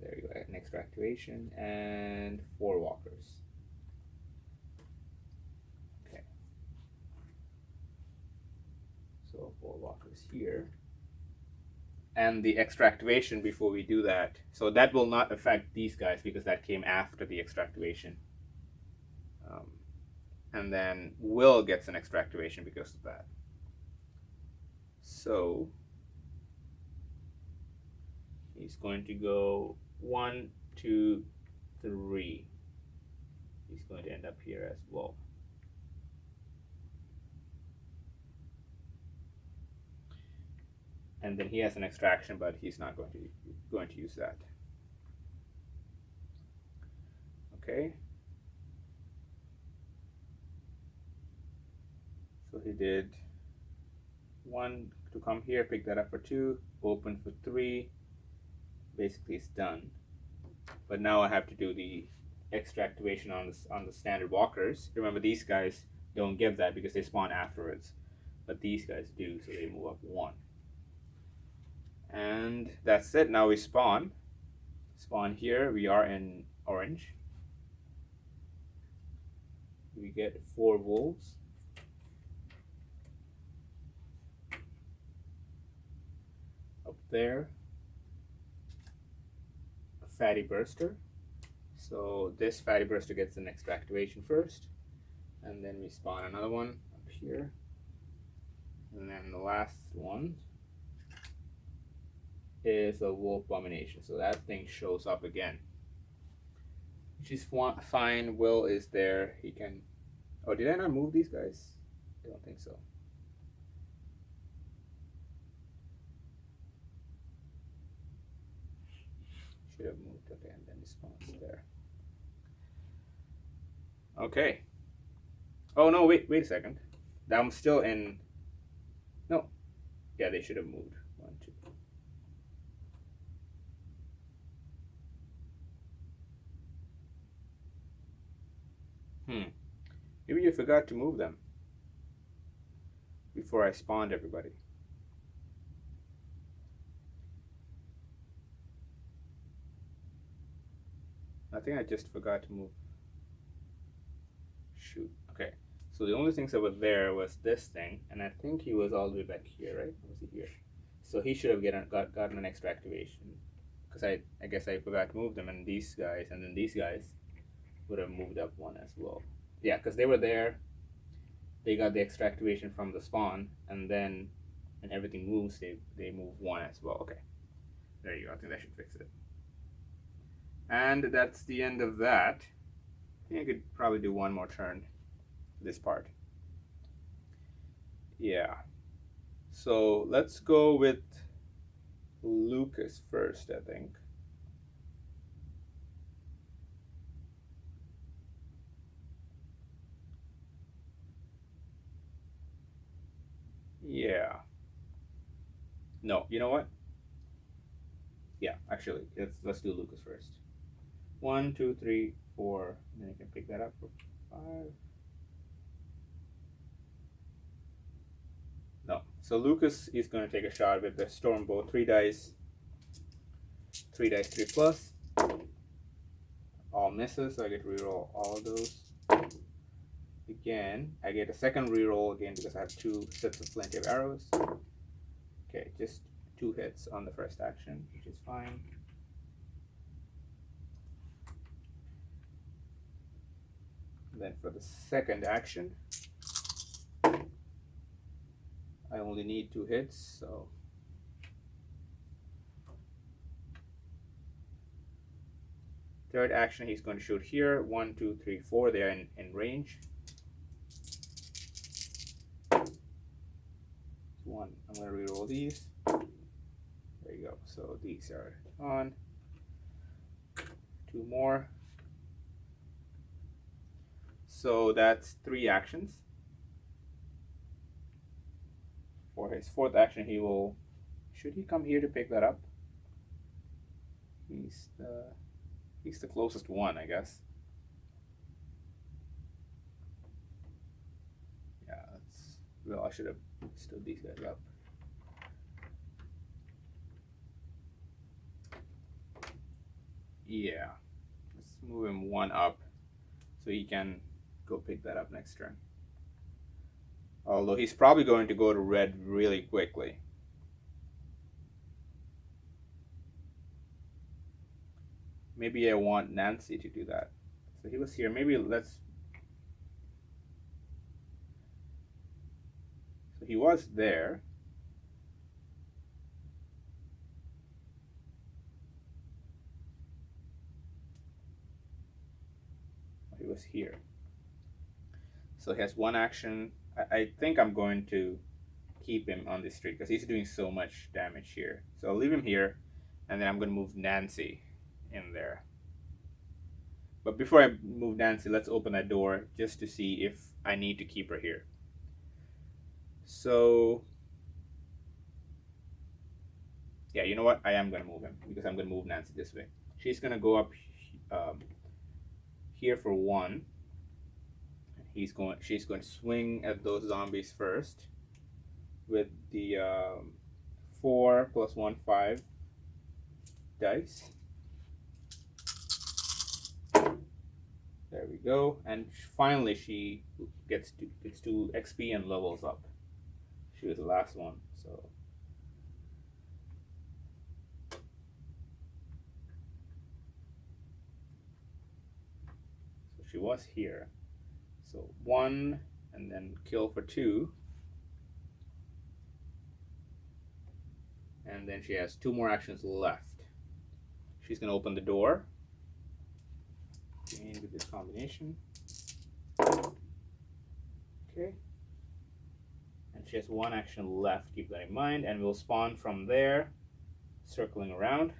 There you go, an extra activation, and 4 walkers. Okay. So 4 walkers here. And the extra activation before we do that. So that will not affect these guys because that came after the extra activation. And then Will gets an extra activation because of that. So he's going to go 1, 2, 3. He's going to end up here as well. And then he has an extraction, but he's not going to use that. Okay. So he did 1 to come here, pick that up for 2, open for 3. Basically, it's done. But now I have to do the extra activation on the standard walkers. Remember, these guys don't give that because they spawn afterwards, but these guys do, so they move up 1. And that's it. Now we spawn here. We are in orange. We get 4 wolves. Up there, a fatty burster. So this fatty burster gets an extra activation first, and then we spawn another one up here, and then the last one is a wolf abomination. So that thing shows up again, which is fine. Will is there. He can. Oh, did I not move these guys? I don't think so. Should have moved. Okay, and then he spawns there. Okay. Oh no! Wait a second. I'm still in. No. Yeah, they should have moved. 1, 2. Maybe you forgot to move them before I spawned everybody. I think I just forgot to move. Shoot. Okay. So the only things that were there was this thing, and I think he was all the way back here, right? Or was he here? So he should have gotten an extra activation, because I guess I forgot to move them, and these guys, and then these guys would have moved up 1 as well. Yeah, because they were there. They got the extra activation from the spawn, and then when everything moves, they move 1 as well. Okay. There you go. I think that should fix it. And that's the end of that. I think I could probably do 1 more turn for this part. Yeah. So let's go with Lucas first, I think. Yeah. No, you know what? Yeah, actually, let's do Lucas first. 1, 2, 3, 4. And then you can pick that up for 5. No. So Lucas is going to take a shot with the storm bow. 3 dice. 3 dice, 3 plus. All misses, so I get to reroll all of those. Again, I get a second reroll again because I have 2 sets of plenty of arrows. Okay, just 2 hits on the first action, which is fine. And then for the second action, I only need 2 hits, so third action he's going to shoot here. 1, 2, 3, 4. They are in range. 1. I'm going to reroll these. There you go. So these are on. 2 more. So that's 3 actions. For his fourth action, he will. Should he come here to pick that up? He's the closest one, I guess. Yeah, that's. Well, I should have stood these guys up. Yeah, let's move him 1 up so he can go pick that up next turn. Although he's probably going to go to red really quickly. Maybe I want Nancy to do that. So he was here. Maybe let's. So he was there. He was here. So he has 1 action. I think I'm going to keep him on this street because he's doing so much damage here. So I'll leave him here, and then I'm going to move Nancy in there. But before I move Nancy, let's open that door just to see if I need to keep her here. So, yeah, you know what? I am going to move him because I'm going to move Nancy this way. She's going to go up here for 1. She's going to swing at those zombies first with the 4 + 1, 5 dice. There we go. And finally she gets 2 XP and levels up. She was the last one, so. So she was here. So 1 and then kill for 2. And then she has 2 more actions left. She's going to open the door. And with this combination. Okay. And she has 1 action left, keep that in mind. And we'll spawn from there, circling around.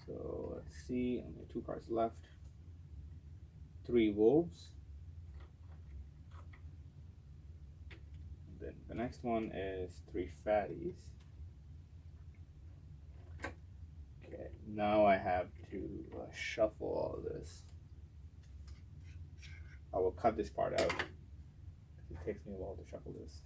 So let's see, only 2 cards left. 3 wolves. And then the next one is 3 fatties. Okay, now I have to shuffle all of this. I will cut this part out. It takes me a while to shuffle this.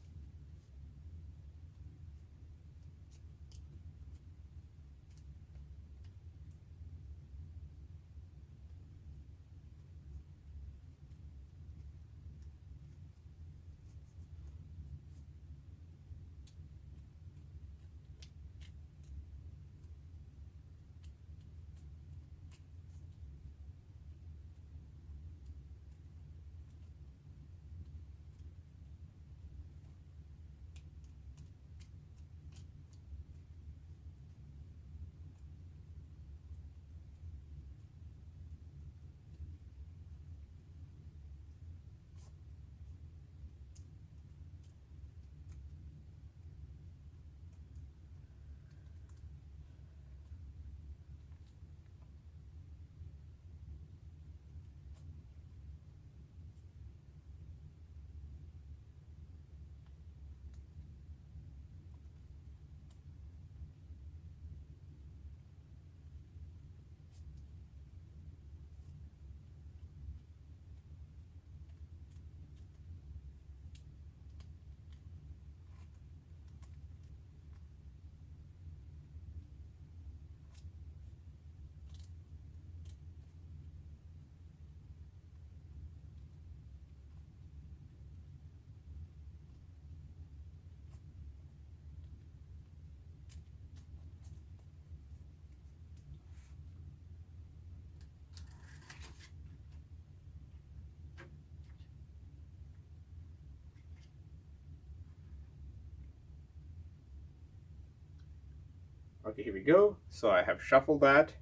Okay, here we go. So I have shuffled that,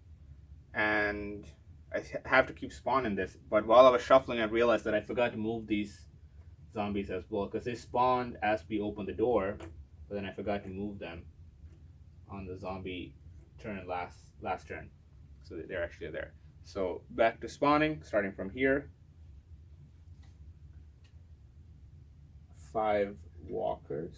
and I have to keep spawning this. But while I was shuffling, I realized that I forgot to move these zombies as well, because they spawned as we opened the door, but then I forgot to move them on the zombie turn last turn. So they're actually there. So back to spawning, starting from here. 5 walkers.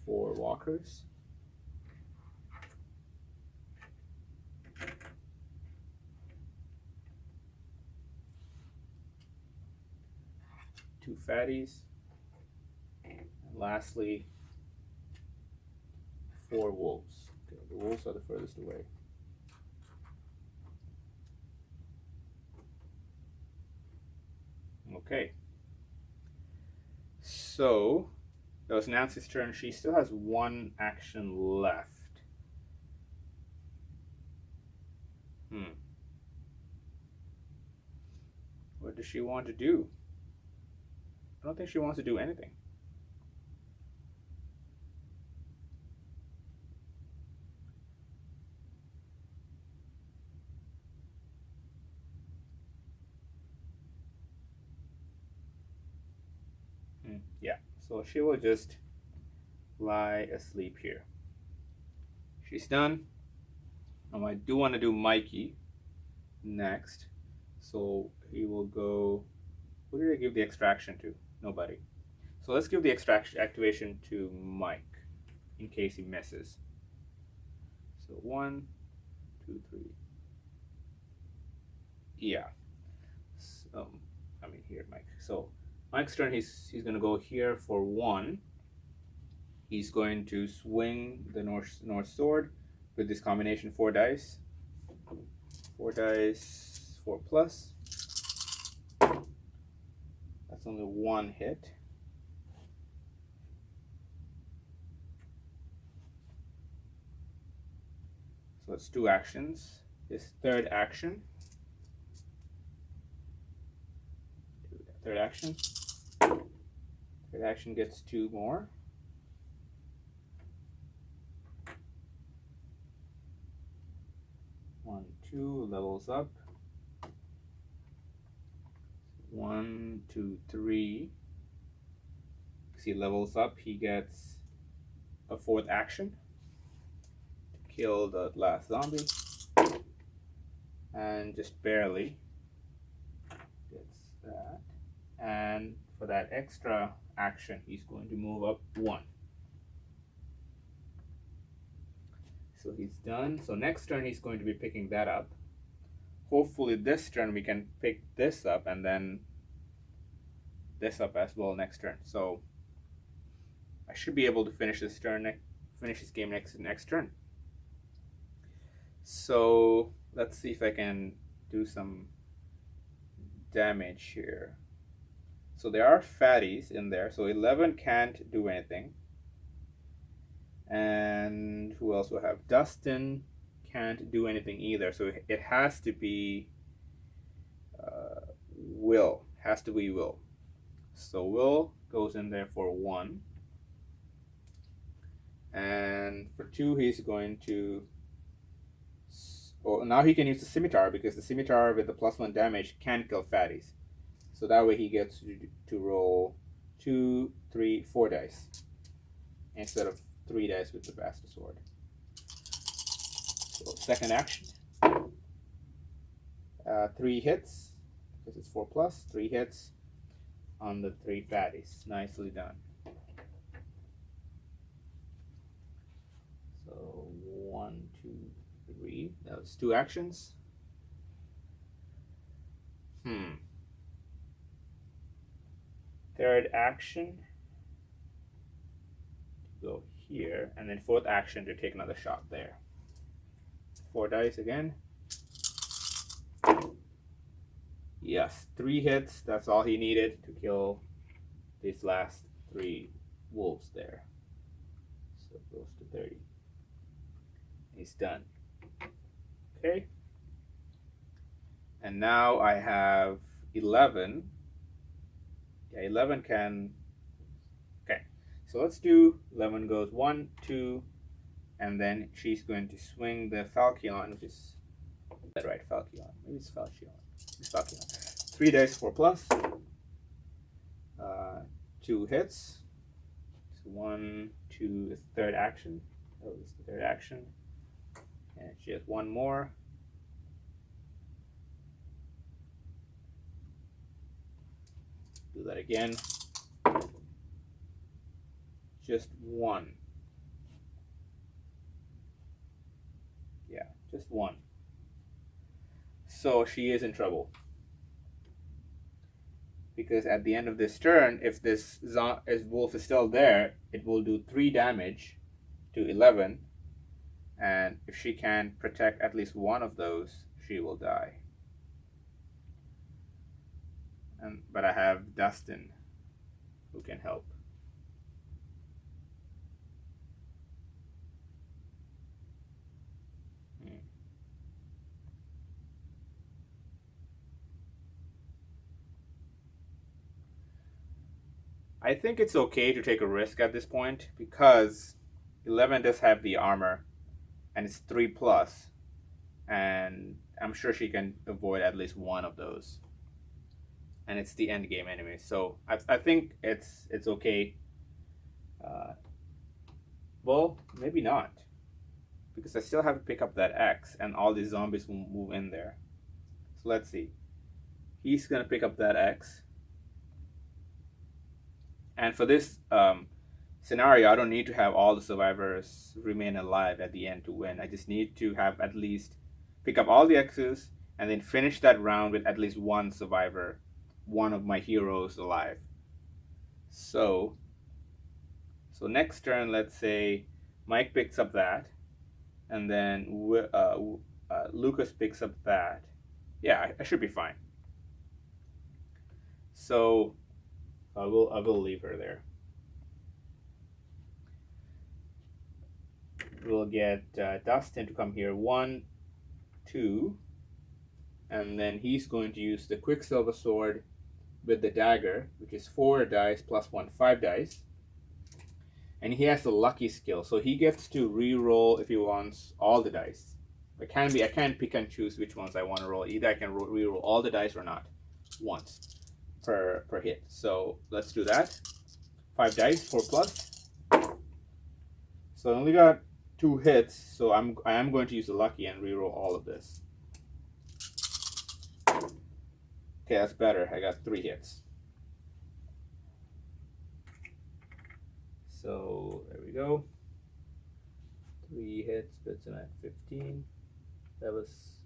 Four walkers. Two fatties. And lastly, 4 wolves. Okay, the wolves are the furthest away. Okay. So that was Nancy's turn. She still has 1 action left. What does she want to do? I don't think she wants to do anything. Yeah, so she will just lie asleep here. She's done. I do want to do Mikey next. So he will go. Who did I give the extraction to? Nobody. So let's give the extraction activation to Mike in case he misses. So 1, 2, 3. Yeah. I mean here, Mike. So Mike's turn. He's going to go here for 1. He's going to swing the north sword with this combination 4 dice. 4 dice, 4 plus. That's only 1 hit. So it's 2 actions. His third action. Third action. Third action gets 2 more. 1, 2, levels up. 1, 2, 3. See, levels up. He gets a 4th action to kill the last zombie, and just barely gets that. And for that extra action, he's going to move up 1. So he's done. So next turn, he's going to be picking that up. Hopefully this turn we can pick this up and then this up as well next turn. So I should be able to finish this turn, finish this game next turn. So let's see if I can do some damage here. So there are fatties in there. So 11 can't do anything. And who else will have? Dustin can't do anything either. So it has to be Will. Has to be Will. So Will goes in there for 1. And for 2, he's going to. Oh, now he can use the scimitar because the scimitar with the +1 damage can kill fatties. So that way he gets to roll 2, 3, 4 dice instead of 3 dice with the bastard sword. So second action. 3 hits because it's 4 plus. 3 hits on the 3 fatties. Nicely done. So 1, 2, 3. That was 2 actions. Third action to go here, and then 4th action to take another shot there. 4 dice again. Yes, 3 hits. That's all he needed to kill these last 3 wolves there. So it goes to 30. He's done. Okay. And now I have 11. Yeah, 11 can. Okay, so let's do 11 goes 1, 2, and then she's going to swing the Falchion, which is that right, Falchion. Maybe it's Falchion. It's Falchion. 3 dice, 4 plus. 2 hits. So 1, 2 is the third action. Oh, it's the third action. And she has 1 more. Do that again. Just 1. Yeah, just 1. So she is in trouble. Because at the end of this turn, if this wolf is still there, it will do 3 damage to 11. And if she can protect at least one of those, she will die. But I have Dustin, who can help. I think it's okay to take a risk at this point because 11 does have the armor and it's 3 plus, and I'm sure she can avoid at least one of those. And it's the end game anyway, so I think it's okay. Well, maybe not, because I still have to pick up that X, and all these zombies will move in there. So let's see. He's gonna pick up that X, and for this scenario, I don't need to have all the survivors remain alive at the end to win. I just need to have at least pick up all the X's and then finish that round with at least one survivor, one of my heroes alive. So next turn, let's say Mike picks up that, and then Lucas picks up that. Yeah, I should be fine. So I will leave her there. We'll get Dustin to come here. 1, 2, and then he's going to use the Quicksilver Sword with the dagger, which is 4 dice plus 1, 5 dice. And he has the lucky skill, so he gets to re-roll if he wants all the dice. I can't pick and choose which ones I want to roll. Either I can re-roll all the dice or not, once per hit. So let's do that. 5 dice, 4 plus. So I only got 2 hits, so I am going to use the lucky and re-roll all of this. Okay, that's better. I got 3 hits. So there we go. 3 hits, puts him at 15. That was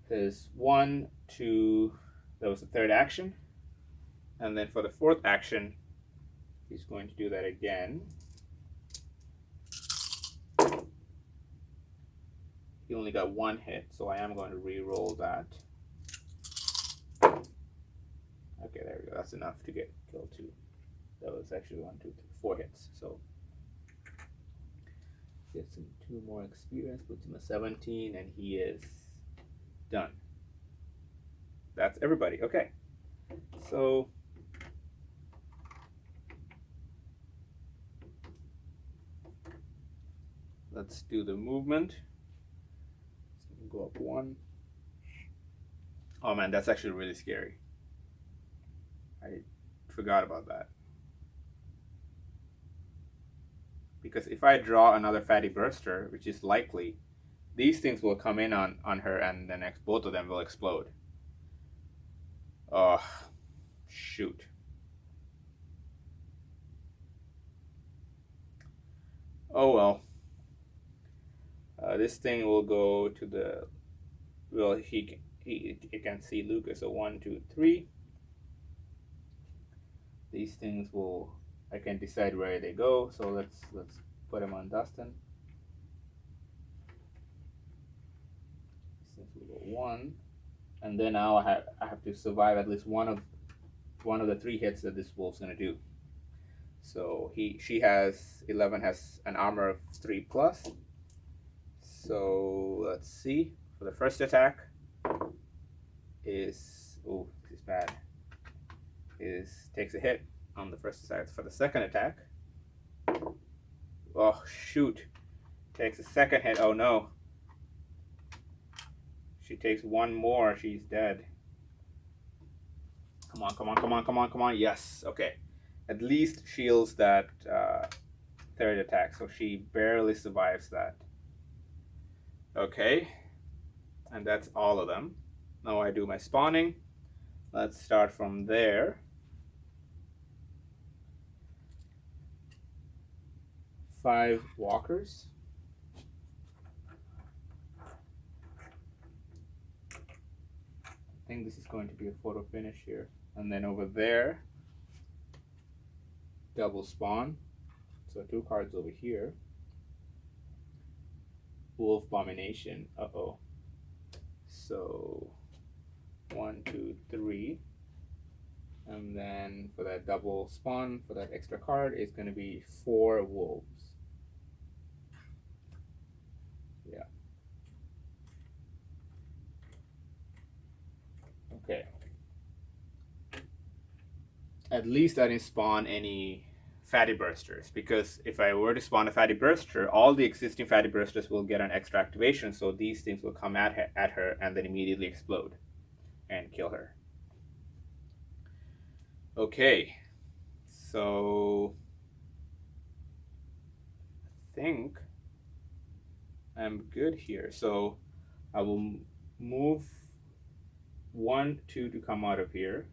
his 1, 2. That was the third action. And then for the fourth action, he's going to do that again. He only got 1 hit, so I am going to re-roll that. Okay, there we go. That's enough to get kill 2. That was actually 1, 2, 3, 4 hits. So gets him 2 more experience, puts him at 17, and he is done. That's everybody. Okay. So let's do the movement. So go up 1. Oh man, that's actually really scary. I forgot about that. Because if I draw another fatty burster, which is likely, these things will come in on her, and the next both of them will explode. Oh, shoot. Oh well. This thing will go to the. Well, he can see Lucas. So 1, 2, 3. These things will. I can decide where they go. So let's put them on Dustin. These things will go 1, and then now I have to survive at least one of the 3 hits that this wolf's gonna do. So she has 11 has an armor of 3 plus. So let's see for the first attack. is, oh, this is bad, takes a hit on the first attack. For the second attack, oh shoot, takes a second hit. Oh no, she takes one more. She's dead. Come on, come on, come on, come on, come on. Yes, okay. At least shields that third attack, so she barely survives that. Okay, and that's all of them. Now I do my spawning. Let's start from there. 5 walkers. I think this is going to be a photo finish here. And then over there, double spawn. So 2 cards over here. Wolf Abomination. Uh-oh. So 1, 2, 3. And then for that double spawn, for that extra card, it's going to be 4 wolves. Yeah. Okay. At least I didn't spawn any fatty bursters, because if I were to spawn a fatty burster, all the existing fatty bursters will get an extra activation, so these things will come at her and then immediately explode and kill her. Okay, so I think I'm good here. So I will move 1, 2 to come out of here.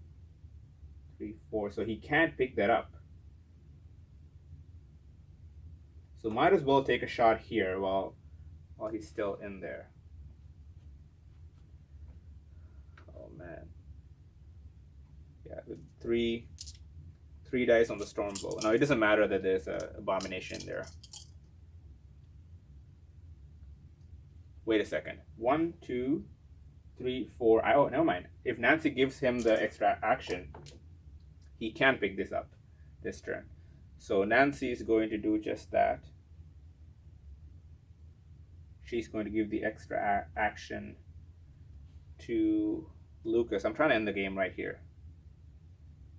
3, 4. So he can't pick that up. So might as well take a shot here while he's still in there. Oh man. Yeah, with 3 dice on the storm blow. Now it doesn't matter that there's an abomination there. Wait a second. 1, 2, 3, 4. Oh, never mind. If Nancy gives him the extra action, he can't pick this up this turn. So Nancy is going to do just that. She's going to give the extra action to Lucas. I'm trying to end the game right here.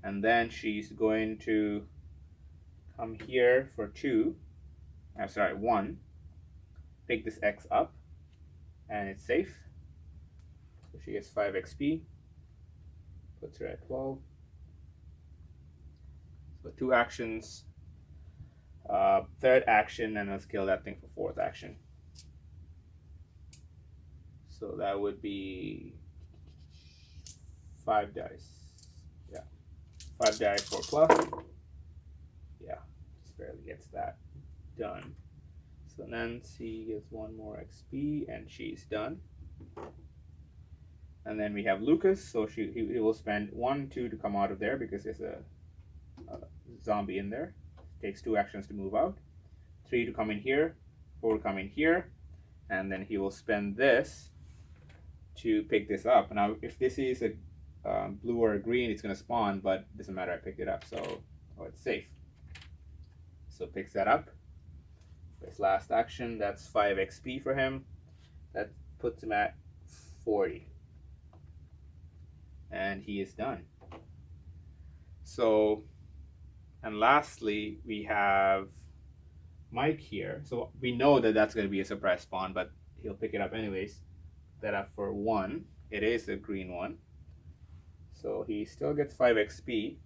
And then she's going to come here for 2. I'm sorry, 1. Pick this X up, and it's safe. So she gets 5 XP. Puts her at 12. So 2 actions. Third action, and let's kill that thing for 4th action. So that would be 5 dice. Yeah. 5 dice, 4 plus. Yeah, just barely gets that done. So Nancy gets 1 more XP, and she's done. And then we have Lucas, so he will spend 1, 2 to come out of there because there's a zombie in there. Takes 2 actions to move out. 3 to come in here, 4 to come in here, and then he will spend this to pick this up. Now, if this is a blue or a green, it's going to spawn, but it doesn't matter, I picked it up, so it's safe. So picks that up. His last action, that's 5 XP for him. That puts him at 40. And he is done. So, and lastly, we have Mike here. So we know that that's going to be a surprise spawn, but he'll pick it up anyways. That up for 1. It is a green one. So he still gets 5 XP.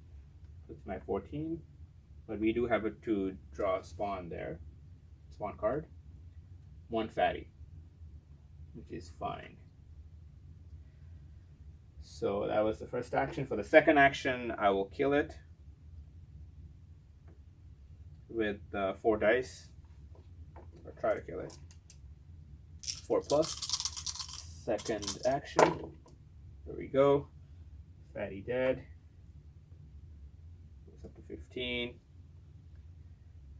Puts my 14. But we do have a 2 draw spawn there. Spawn card. 1 fatty. Which is fine. So that was the first action. For the second action, I will kill it with 4 dice. Or try to kill it. 4 plus. Second action. There we go. Fatty dead. Goes up to 15.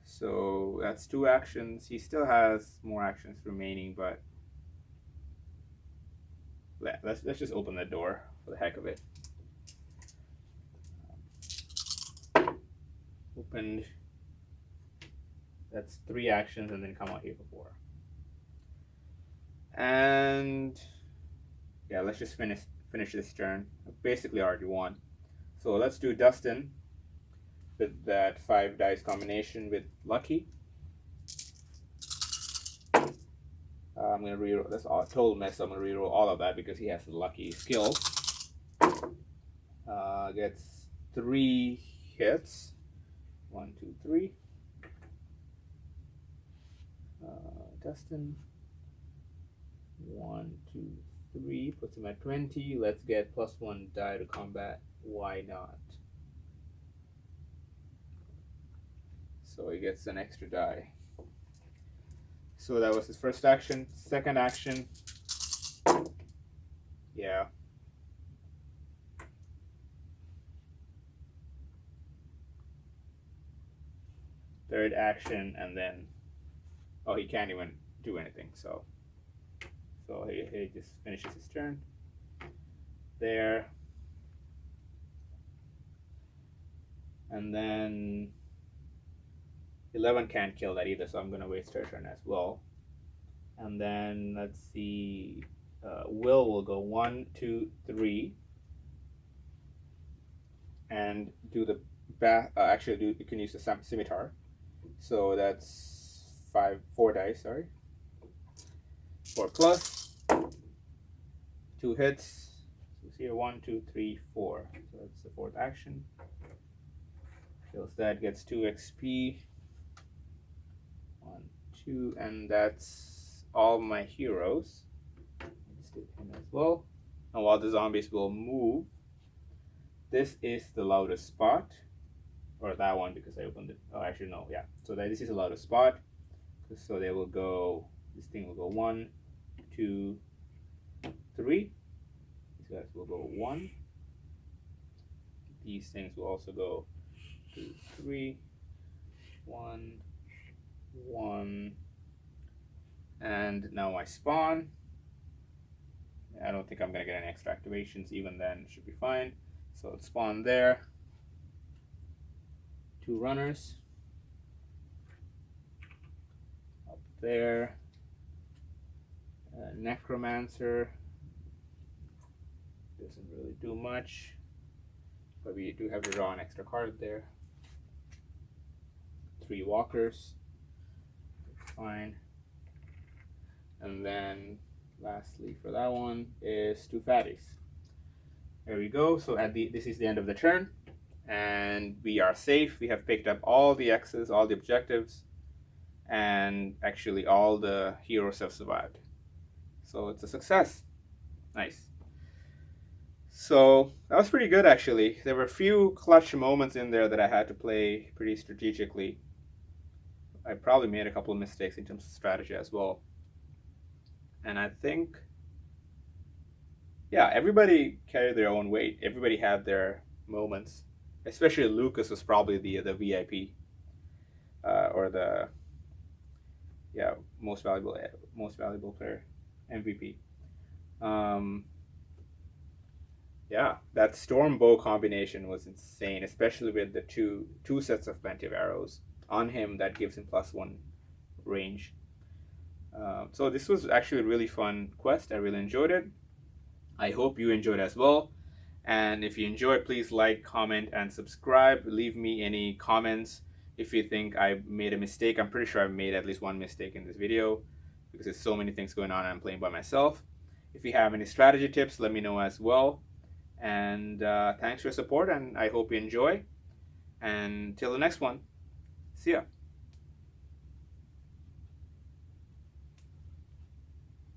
So that's 2 actions. He still has more actions remaining, but let's just open the door for the heck of it. Opened. That's 3 actions, and then come out here for 4. And yeah, let's just finish finish this turn. Basically already won. So let's do Dustin with that 5 dice combination with Lucky. I'm going to reroll. That's all total mess. I'm going to reroll all of that because he has the Lucky skill. Gets 3 hits. 1, 2, 3. Dustin. 1, 2, 3. Puts him at 20. Let's get +1 die to combat. Why not? So he gets an extra die. So that was his first action. Second action. Yeah. Third action, and then he can't even do anything. So he just finishes his turn. There. And then 11 can't kill that either, so I'm gonna waste her turn as well. And then let's see, Will go 1, 2, 3, and do the actually you can use the scimitar. So that's 4 dice. Sorry, 4 plus 2 hits. So here 1, 2, 3, 4. So that's the fourth action. Kills that, gets 2 XP. 1, 2, and that's all my heroes. Let's do him as well. And while the zombies will move, this is the loudest spot, or that one because I opened it. Oh, actually no, yeah. So this is the loudest spot. So they will go. This thing will go 1, 2, 3. These guys will go 1. These things will also go 2, 3, 1, 1. And now I spawn. I don't think I'm gonna get any extra activations. Even then, it should be fine. So let's spawn there. 2 runners. Up there. Necromancer. Doesn't really do much. But we do have to draw an extra card there. 3 walkers. Fine. And then lastly for that one is 2 fatties. There we go. So this is the end of the turn, and we are safe. We have picked up all the X's, all the objectives, and actually all the heroes have survived. So it's a success. Nice. So that was pretty good actually. There were a few clutch moments in there that I had to play pretty strategically. I probably made a couple of mistakes in terms of strategy as well. And I think, yeah, everybody carried their own weight. Everybody had their moments. Especially Lucas was probably the VIP, or the most valuable player, MVP. Yeah, that storm bow combination was insane, especially with the two sets of plenty of arrows on him that gives him +1 range. So this was actually a really fun quest. I really enjoyed it. I hope you enjoyed as well. And if you enjoyed, please like, comment, and subscribe. Leave me any comments if you think I made a mistake. I'm pretty sure I've made at least one mistake in this video because there's so many things going on and I'm playing by myself. If you have any strategy tips, let me know as well. And thanks for your support, and I hope you enjoy. And till the next one, see ya.